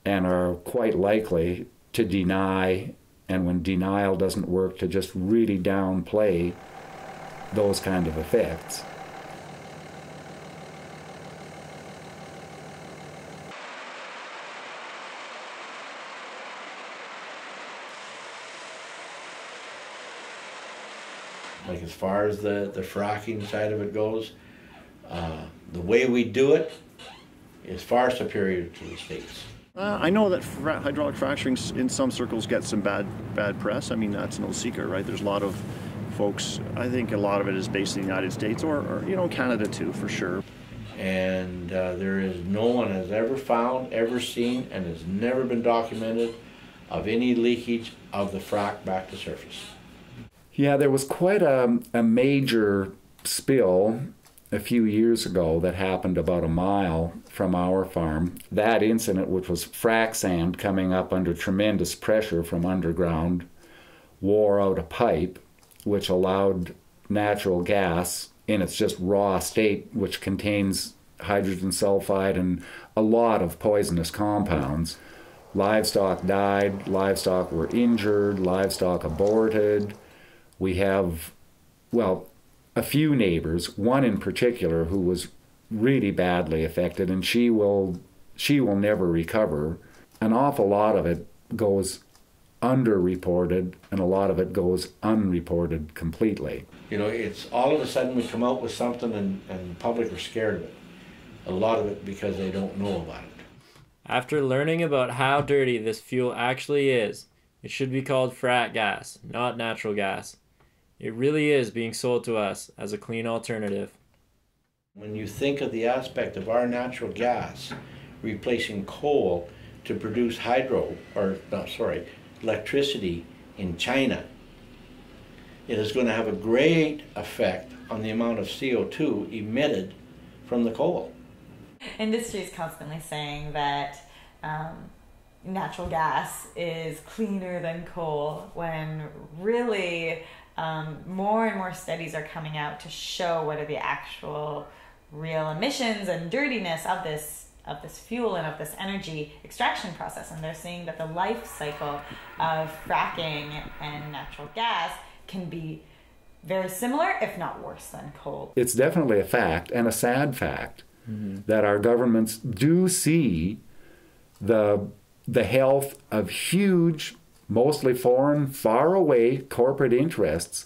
Speaker 11: and are quite likely to deny, and when denial doesn't work, to just really downplay those kind of effects.
Speaker 24: Like as far as the fracking side of it goes, the way we do it is far superior to the States.
Speaker 26: I know that hydraulic fracturing in some circles gets some bad press. I mean, that's no secret, right? There's a lot of folks, I think a lot of it is based in the United States or you know, Canada too, for sure.
Speaker 24: And there is no one has ever found, ever seen, and has never been documented of any leakage of the frack back to surface.
Speaker 11: Yeah, there was quite a major spill a few years ago that happened about a mile from our farm. That incident, which was frac sand coming up under tremendous pressure from underground, wore out a pipe which allowed natural gas in its just raw state, which contains hydrogen sulfide and a lot of poisonous compounds. Livestock died, livestock were injured, livestock aborted. We have, well, a few neighbors, one in particular who was really badly affected, and she will never recover. An awful lot of it goes underreported, and a lot of it goes unreported completely.
Speaker 24: You know, it's all of a sudden we come out with something and the public are scared of it. A lot of it because they don't know about it.
Speaker 12: After learning about how dirty this fuel actually is, it should be called frack gas, not natural gas. It really is being sold to us as a clean alternative.
Speaker 24: When you think of the aspect of our natural gas replacing coal to produce electricity in China, it is going to have a great effect on the amount of CO2 emitted from the coal.
Speaker 16: Industry is constantly saying that natural gas is cleaner than coal, when really more and more studies are coming out to show what are the actual real emissions and dirtiness of this fuel and of this energy extraction process. And they're seeing that the life cycle of fracking and natural gas can be very similar, if not worse than coal.
Speaker 11: It's definitely a fact, and a sad fact, that our governments do see the health of huge, mostly foreign, far away corporate interests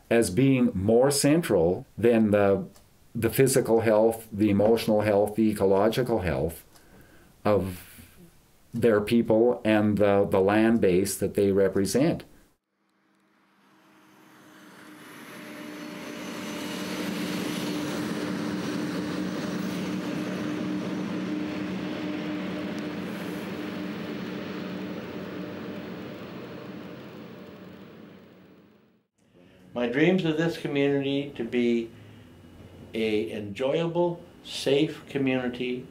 Speaker 11: as being more central than the physical health, the emotional health, the ecological health of their people and the land base that they represent.
Speaker 24: My dreams of this community to be an enjoyable, safe community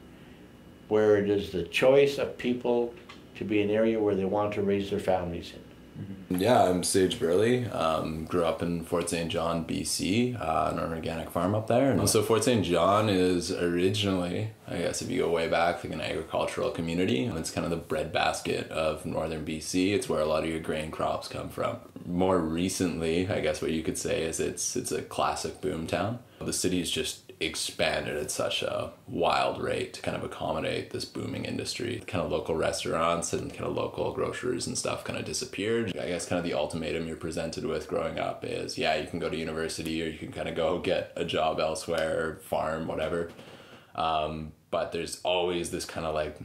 Speaker 24: where it is the choice of people to be an area where they want to raise their families in.
Speaker 10: Yeah, I'm Sage Birley. Grew up in Fort St. John, BC, an organic farm up there. And so Fort St. John is originally, I guess if you go way back, like an agricultural community. It's kind of the breadbasket of northern BC. It's where a lot of your grain crops come from. More recently, I guess what you could say is it's a classic boom town. The city's just expanded at such a wild rate to kind of accommodate this booming industry. Kind of local restaurants and kind of local grocers and stuff kind of disappeared. I guess kind of the ultimatum you're presented with growing up is, yeah, you can go to university or you can kind of go get a job elsewhere, farm, whatever. But there's always this kind of like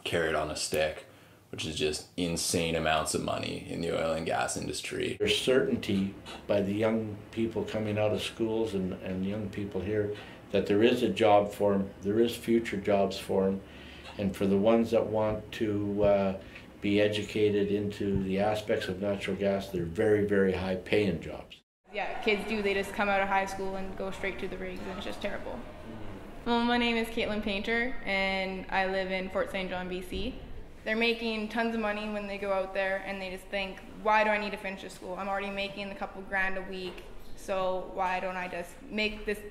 Speaker 10: carrot on a stick, which is just insane amounts of money in the oil and gas industry.
Speaker 24: There's certainty by the young people coming out of schools and young people here that there is a job for them, there is future jobs for them, and for the ones that want to be educated into the aspects of natural gas, they're very, very high paying jobs.
Speaker 3: Yeah, kids do, they just come out of high school and go straight to the rigs, and it's just terrible. Well, my name is Caitlin Painter, and I live in Fort St. John, BC. They're making tons of money when they go out there, and they just think, why do I need to finish this school? I'm already making a couple grand a week, so why don't I just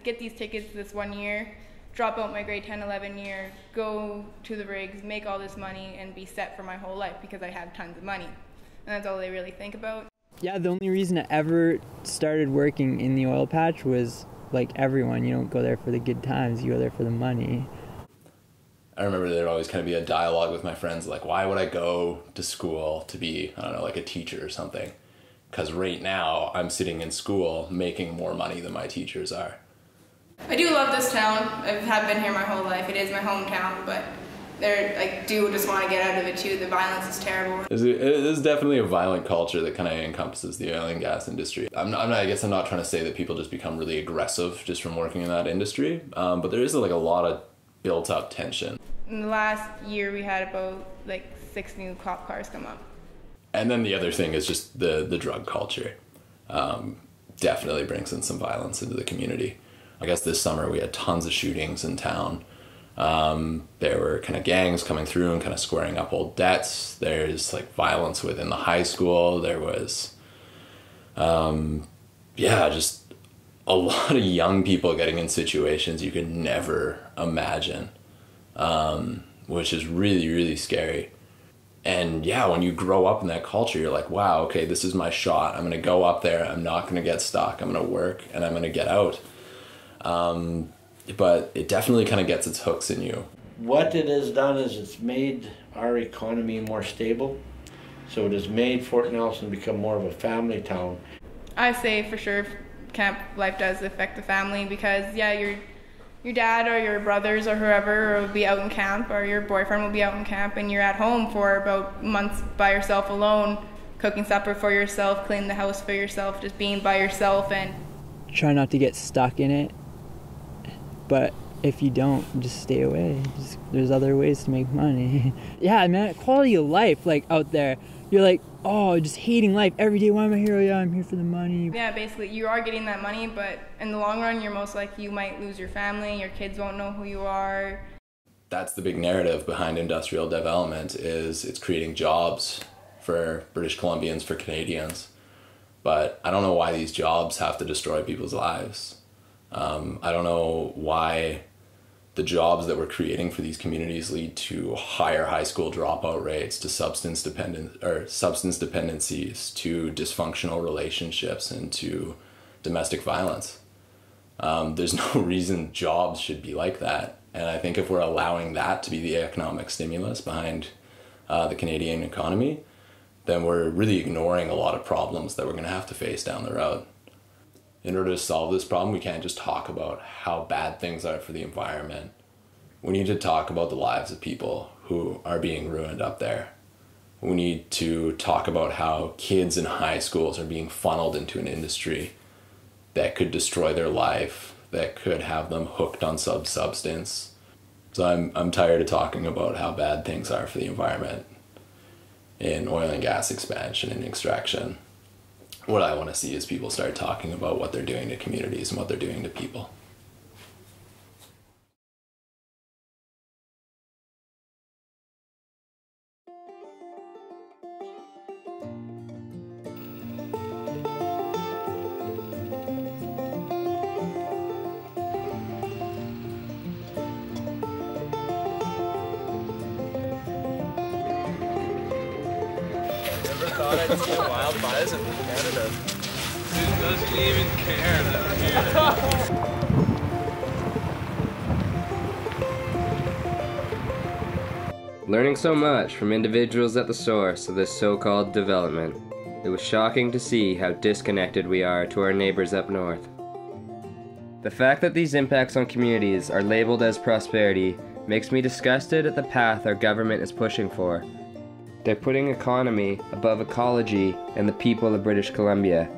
Speaker 3: get these tickets this 1 year drop out my grade 10, 11 year, go to the rigs, make all this money, and be set for my whole life because I have tons of money. And that's all they really think about.
Speaker 9: Yeah, the only reason I ever started working in the oil patch was like everyone, you don't go there for the good times, you go there for the money.
Speaker 10: I remember there'd always kind of be a dialogue with my friends, like, why would I go to school to be, I don't know, like a teacher or something? Because right now I'm sitting in school making more money than my teachers are.
Speaker 3: I do love this town. I have been here my whole life. It is my hometown, but I do just want to get out of it too. The violence is terrible.
Speaker 10: It is definitely a violent culture that kind of encompasses the oil and gas industry. I guess I'm not trying to say that people just become really aggressive just from working in that industry, but there is like a lot of built up tension.
Speaker 3: In the last year, we had about 6 new cop cars come up.
Speaker 10: And then the other thing is just the drug culture. Definitely brings in some violence into the community. I guess this summer we had tons of shootings in town. There were kind of gangs coming through and kind of squaring up old debts. There's like violence within the high school. There was, just a lot of young people getting in situations you could never imagine, which is really, really scary. And yeah, when you grow up in that culture, you're like, wow, okay, this is my shot. I'm going to go up there. I'm not going to get stuck. I'm going to work and I'm going to get out. But it definitely kind of gets its hooks in you.
Speaker 24: What it has done is it's made our economy more stable. So it has made Fort Nelson become more of a family town.
Speaker 3: I say for sure camp life does affect the family because, yeah, your dad or your brothers or whoever will be out in camp, or your boyfriend will be out in camp, and you're at home for about months by yourself alone, cooking supper for yourself, cleaning the house for yourself, just being by yourself. And
Speaker 9: try not to get stuck in it, but if you don't, just stay away. There's other ways to make money. Yeah, man, quality of life, out there, you're like, oh, just hating life every day. Why am I here? Oh, yeah, I'm here for the money.
Speaker 3: Yeah, basically, you are getting that money, but in the long run, you're most likely you might lose your family. Your kids won't know who you are.
Speaker 10: That's the big narrative behind industrial development, is it's creating jobs for British Columbians, for Canadians. But I don't know why these jobs have to destroy people's lives. I don't know why the jobs that we're creating for these communities lead to higher high school dropout rates, to substance dependencies, to dysfunctional relationships, and to domestic violence. There's no reason jobs should be like that. And I think if we're allowing that to be the economic stimulus behind the Canadian economy, then we're really ignoring a lot of problems that we're going to have to face down the road. In order to solve this problem, we can't just talk about how bad things are for the environment. We need to talk about the lives of people who are being ruined up there. We need to talk about how kids in high schools are being funneled into an industry that could destroy their life, that could have them hooked on substance. So I'm tired of talking about how bad things are for the environment in oil and gas expansion and extraction. What I want to see is people start talking about what they're doing to communities and what they're doing to people.
Speaker 2: I'd see a wild bison from Canada.
Speaker 18: Dude doesn't even care that we're here.
Speaker 1: Learning so much from individuals at the source of this so-called development, it was shocking to see how disconnected we are to our neighbors up north. The fact that these impacts on communities are labeled as prosperity makes me disgusted at the path our government is pushing for. They're putting economy above ecology and the people of British Columbia,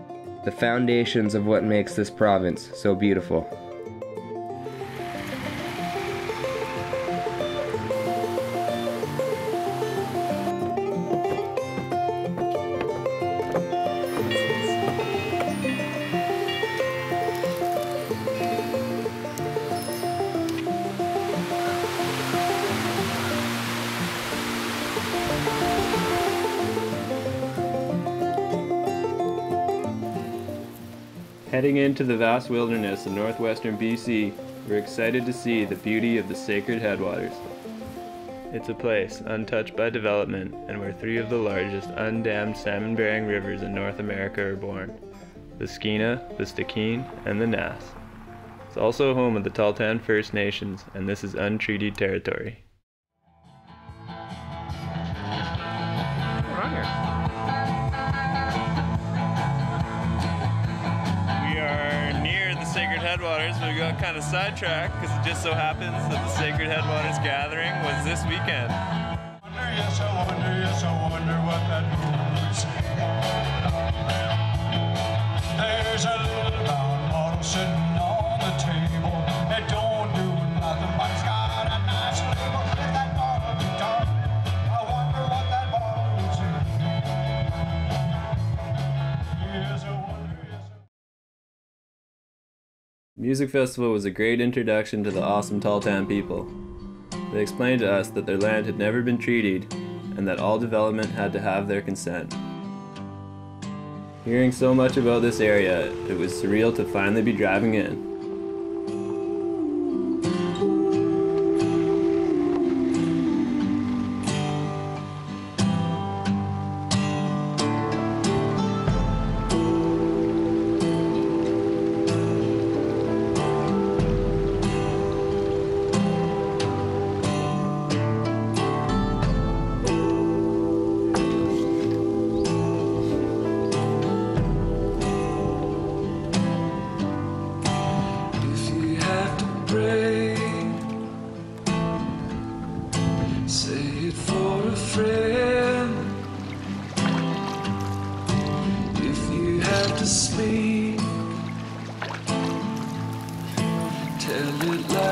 Speaker 1: the foundations of what makes this province so beautiful.
Speaker 2: Heading into the vast wilderness of northwestern BC, we're excited to see the beauty of the sacred headwaters. It's a place untouched by development and where three of the largest undammed salmon-bearing rivers in North America are born: the Skeena, the Stikine, and the Nass. It's also home of the Tahltan First Nations, and this is untreated territory. We are near the Sacred Headwaters, but we got kind of sidetracked because it just so happens that the Sacred Headwaters gathering was this weekend.
Speaker 6: Yes, I wonder what that means. There's a little brown bottle sitting on the table. It don't do nothing, but it's got a nice label. If that bottle be dark, I wonder what that bottle is in. Yes, I wonder, yes.
Speaker 2: Music Festival was a great introduction to the awesome Tahltan people. They explained to us that their land had never been treated and that all development had to have their consent. Hearing so much about this area, it was surreal to finally be driving in.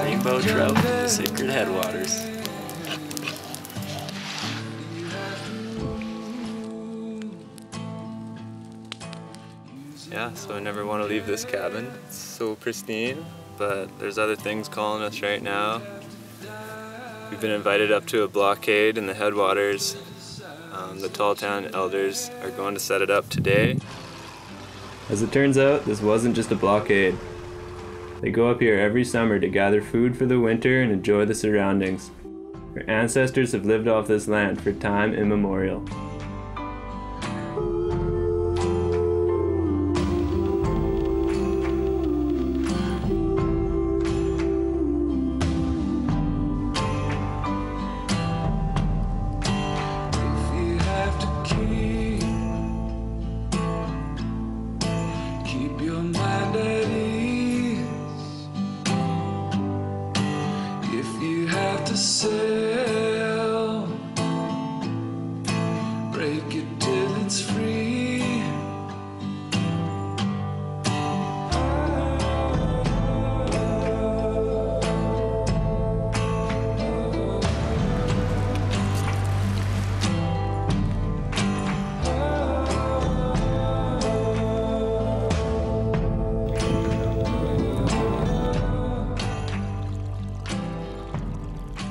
Speaker 2: Rainbow trout from the Sacred Headwaters. Yeah, so I never want to leave this cabin. It's so pristine, but there's other things calling us right now. We've been invited up to a blockade in the headwaters. The Tahltan elders are going to set it up today. As it turns out, this wasn't just a blockade. They go up here every summer to gather food for the winter and enjoy the surroundings. Their ancestors have lived off this land for time immemorial.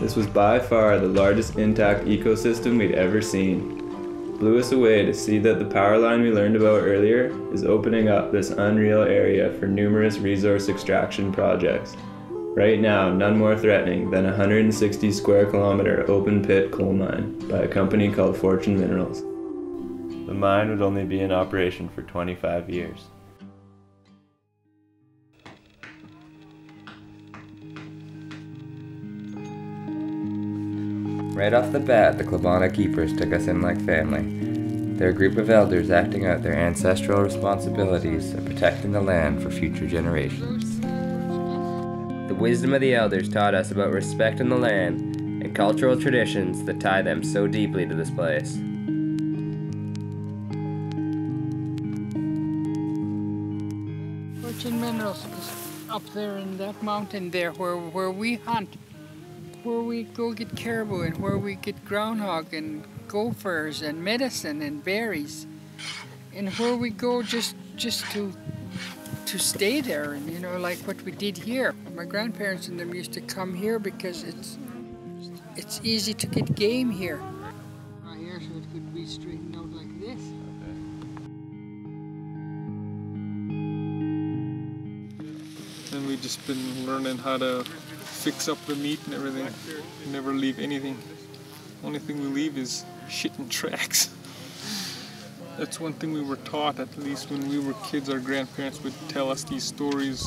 Speaker 2: This was by far the largest intact ecosystem we'd ever seen. It blew us away to see that the power line we learned about earlier is opening up this unreal area for numerous resource extraction projects. Right now, none more threatening than a 160 square kilometer open pit coal mine by a company called Fortune Minerals. The mine would only be in operation for 25 years.
Speaker 1: Right off the bat, the Klabana keepers took us in like family. They're a group of elders acting out their ancestral responsibilities of protecting the land for future generations. The wisdom of the elders taught us about respecting the land and cultural traditions that tie them so deeply to this place.
Speaker 4: Fortune Minerals is up there in that mountain there where we hunt. Where we go get caribou and where we get groundhog and gophers and medicine and berries, and where we go just to stay there, and you know, like what we did here. My grandparents and them used to come here because it's easy to get game here. Right here, so it could be straightened out like this.
Speaker 5: and we've just been learning how to fix up the meat and everything. Never leave anything. Only thing we leave is shit and tracks. That's one thing we were taught, at least when we were kids. Our grandparents would tell us these stories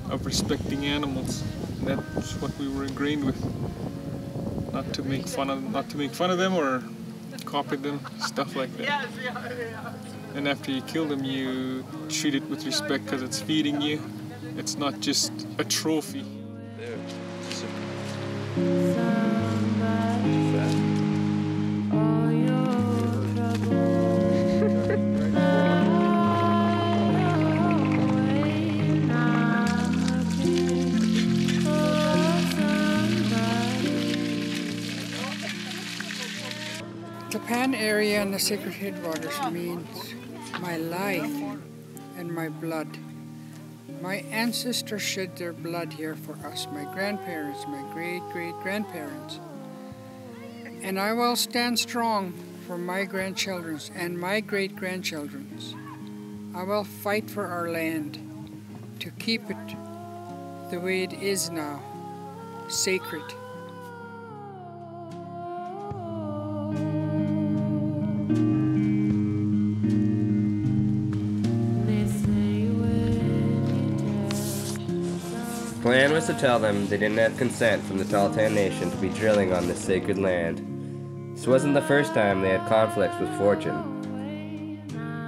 Speaker 5: of respecting animals. And that's what we were ingrained with. Not to make fun of them or copy them, stuff like that. And after you kill them, you treat it with respect because it's feeding you. It's not just a trophy.
Speaker 4: The Pan area and the sacred headwaters means my life and my blood. My ancestors shed their blood here for us, my grandparents, my great-great-grandparents. And I will stand strong for my grandchildren's and my great-grandchildren's. I will fight for our land to keep it the way it is now, sacred.
Speaker 1: The plan was to tell them they didn't have consent from the Tahltan Nation to be drilling on this sacred land. This wasn't the first time they had conflicts with Fortune.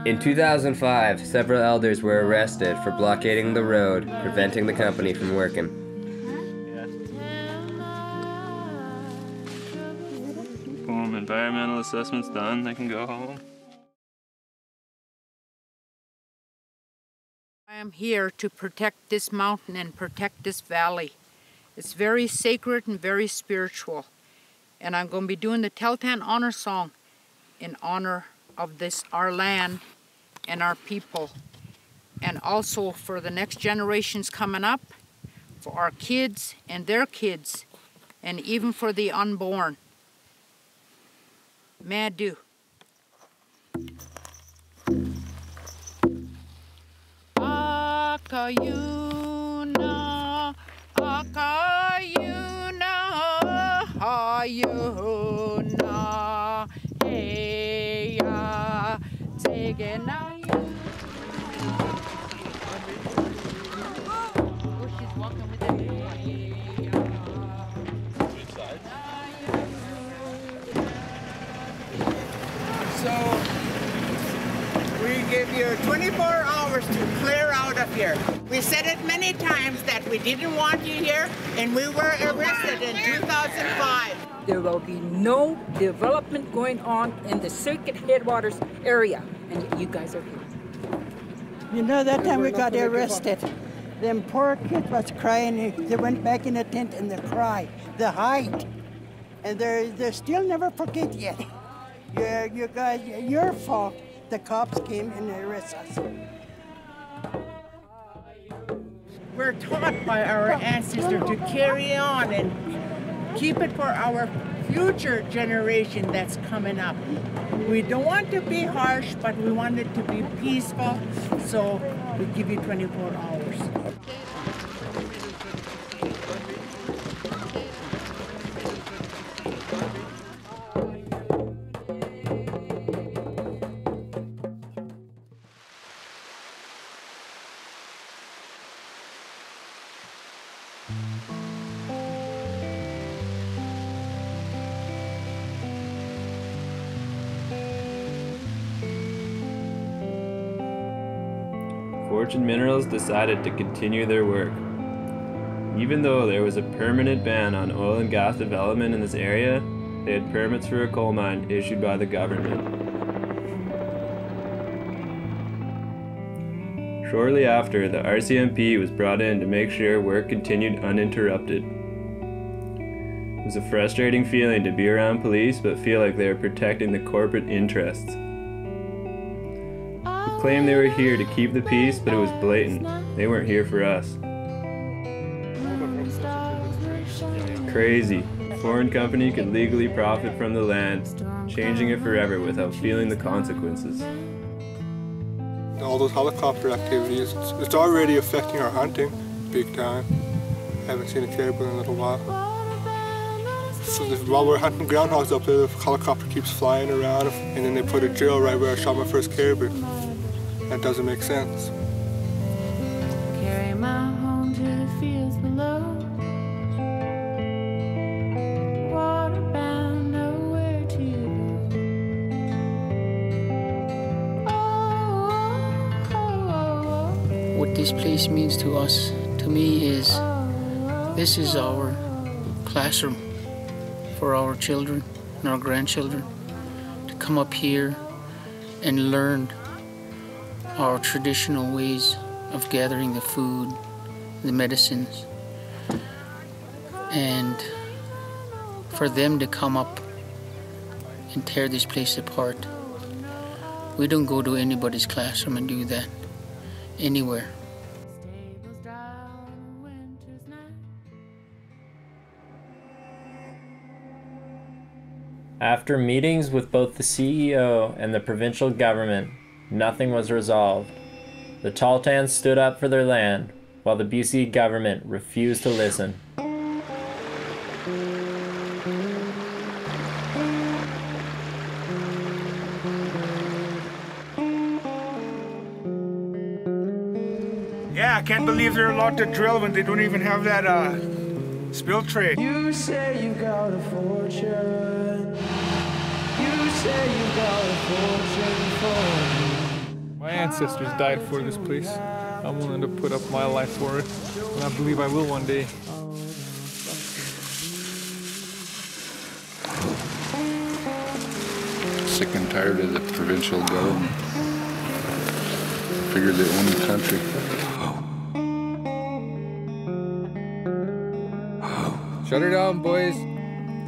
Speaker 1: In 2005, several elders were arrested for blockading the road, preventing the company from working.
Speaker 2: Boom, environmental assessment's done, they can go home.
Speaker 14: I am here to protect this mountain and protect this valley. It's very sacred and very spiritual. And I'm going to be doing the Tahltan honor song in honor of this, our land and our people. And also for the next generations coming up, for our kids and their kids, and even for the unborn. May I do? Akayuna, akayuna, ayuna, heya, tegena. Oh, she's walking with it.
Speaker 15: So we give you 24 hours to clear out of here. We said it many times that we didn't want you here, and we were arrested in 2005.
Speaker 19: There will be no development going on in the Sacred Headwaters area, and yet you guys are here.
Speaker 21: You know, that time we got arrested, them poor kids was crying. They went back in the tent and they cried. The height, and they still never forget yet. You guys, your fault. The cops came and arrested us.
Speaker 15: We're taught by our ancestors to carry on and keep it for our future generation that's coming up. We don't want to be harsh, but we want it to be peaceful, so we give you 24 hours.
Speaker 2: Fortune Minerals decided to continue their work. Even though there was a permanent ban on oil and gas development in this area, they had permits for a coal mine issued by the government. Shortly after, the RCMP was brought in to make sure work continued uninterrupted. It was a frustrating feeling to be around police but feel like they were protecting the corporate interests. They claimed they were here to keep the peace, but it was blatant. They weren't here for us. Crazy. A foreign company could legally profit from the land, changing it forever without feeling the consequences.
Speaker 5: All those helicopter activities, it's already affecting our hunting
Speaker 7: big time. Haven't seen a caribou in a little while. So while we're hunting groundhogs up there, the helicopter keeps flying around, and then they put a drill right where I shot my first caribou. That doesn't make sense.
Speaker 6: Carry my home to the fields below. Waterbound, nowhere to go.
Speaker 4: What this place means to us, to me, is this is our classroom for our children and our grandchildren to come up here and learn our traditional ways of gathering the food, the medicines, and for them to come up and tear this place apart. We don't go to anybody's classroom and do that anywhere.
Speaker 12: After meetings with both the CEO and the provincial government, nothing was resolved. The Tahltans stood up for their land, while the BC government refused to listen.
Speaker 8: Yeah, I can't believe they're allowed to drill when they don't even have that spill tray.
Speaker 6: You say you got a fortune. You say you got a fortune for me.
Speaker 5: My ancestors died for this place. I'm willing to put up my life for it, and I believe I will one day.
Speaker 17: Sick and tired of the provincial government. Figured they own the country.
Speaker 1: Shut her down, boys.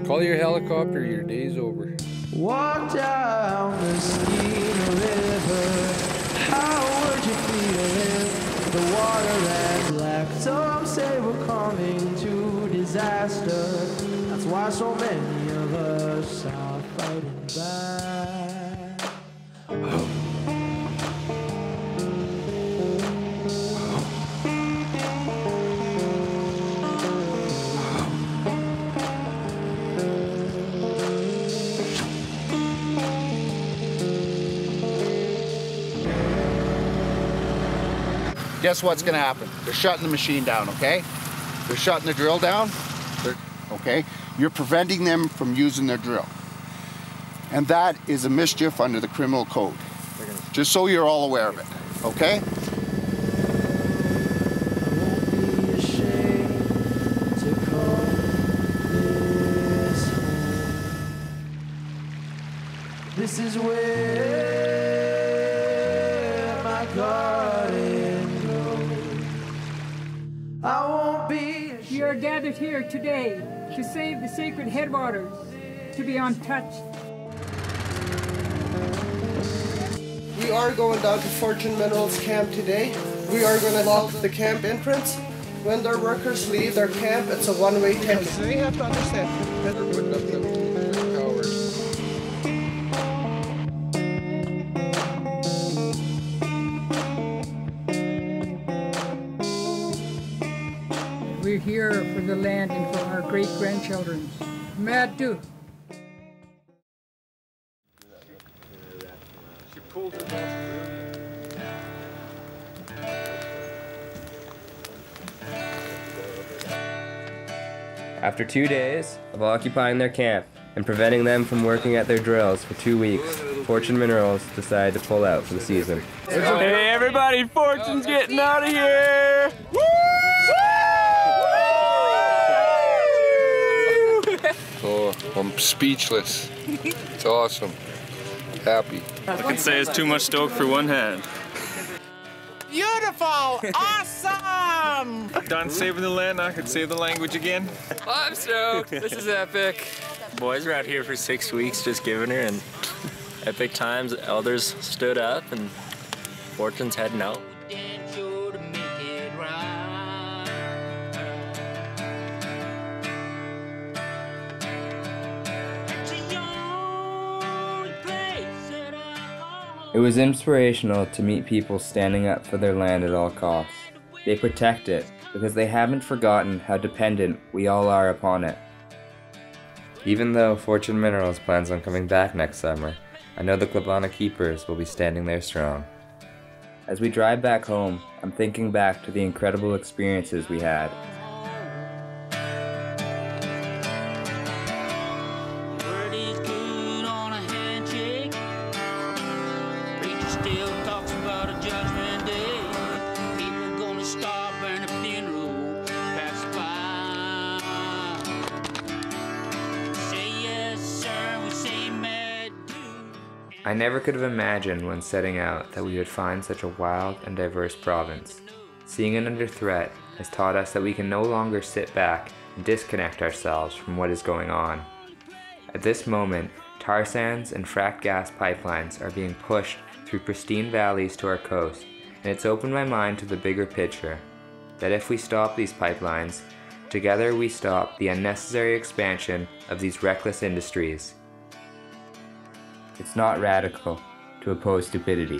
Speaker 1: Call your helicopter, your day's over.
Speaker 6: Walk down the Skeena River. How would you feel if the water ran black? Some say we're coming to disaster. That's why so many of us are fighting back.
Speaker 20: Guess what's going to happen? They're shutting the machine down, okay? They're shutting the drill down, okay? You're preventing them from using their drill. And that is a mischief under the criminal code. Just so you're all aware of it, okay?
Speaker 6: This is where my garden grows. I won't be ashamed.
Speaker 19: We are gathered here today to save the sacred headwaters, to be untouched.
Speaker 22: We are going down to Fortune Minerals camp today. We are going to lock the camp entrance. When their workers leave their camp, it's a one-way ticket. They have to understand that they're putting up the towers.
Speaker 19: We're here for the land and for our great-grandchildren. Mad do.
Speaker 5: She pulled it off.
Speaker 1: After 2 days of occupying their camp and preventing them from working at their drills for 2 weeks, Fortune Minerals decided to pull out for the season.
Speaker 2: Hey everybody, Fortune's getting out of here! Woo!
Speaker 17: Oh, I'm speechless. It's awesome. Happy.
Speaker 2: I could say it's too much stoke for one hand.
Speaker 8: Beautiful! Awesome! Done saving the land, I could save the language again.
Speaker 12: I'm stoked. This is epic. Boys were out here for 6 weeks just giving her, and epic times. Elders stood up, and Fortune's heading out.
Speaker 1: It was inspirational to meet people standing up for their land at all costs. They protect it because they haven't forgotten how dependent we all are upon it. Even though Fortune Minerals plans on coming back next summer, I know the Capilano keepers will be standing there strong. As we drive back home, I'm thinking back to the incredible experiences we had. I never could have imagined when setting out that we would find such a wild and diverse province. Seeing it under threat has taught us that we can no longer sit back and disconnect ourselves from what is going on. At this moment, tar sands and fracked gas pipelines are being pushed through pristine valleys to our coast, and it's opened my mind to the bigger picture, that if we stop these pipelines, together we stop the unnecessary expansion of these reckless industries. It's not radical to oppose stupidity.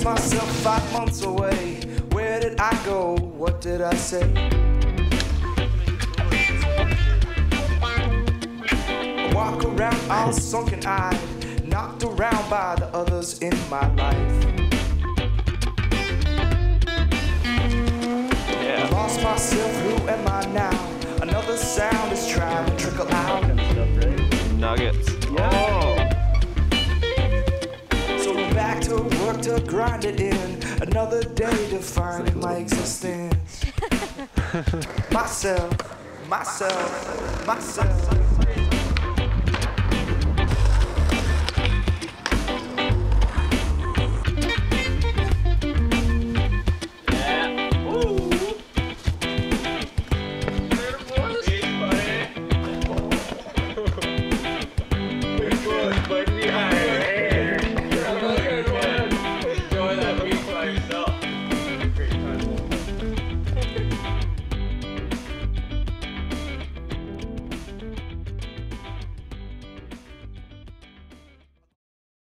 Speaker 6: Myself 5 months away. Where did I go? What did I say? I walk around all sunken-eyed, knocked around by the others in my life. I lost myself, who am I now? Another sound is trying to trickle out.
Speaker 2: Nuggets.
Speaker 6: Yeah. Back to work to grind it in. Another day defining my existence. Myself.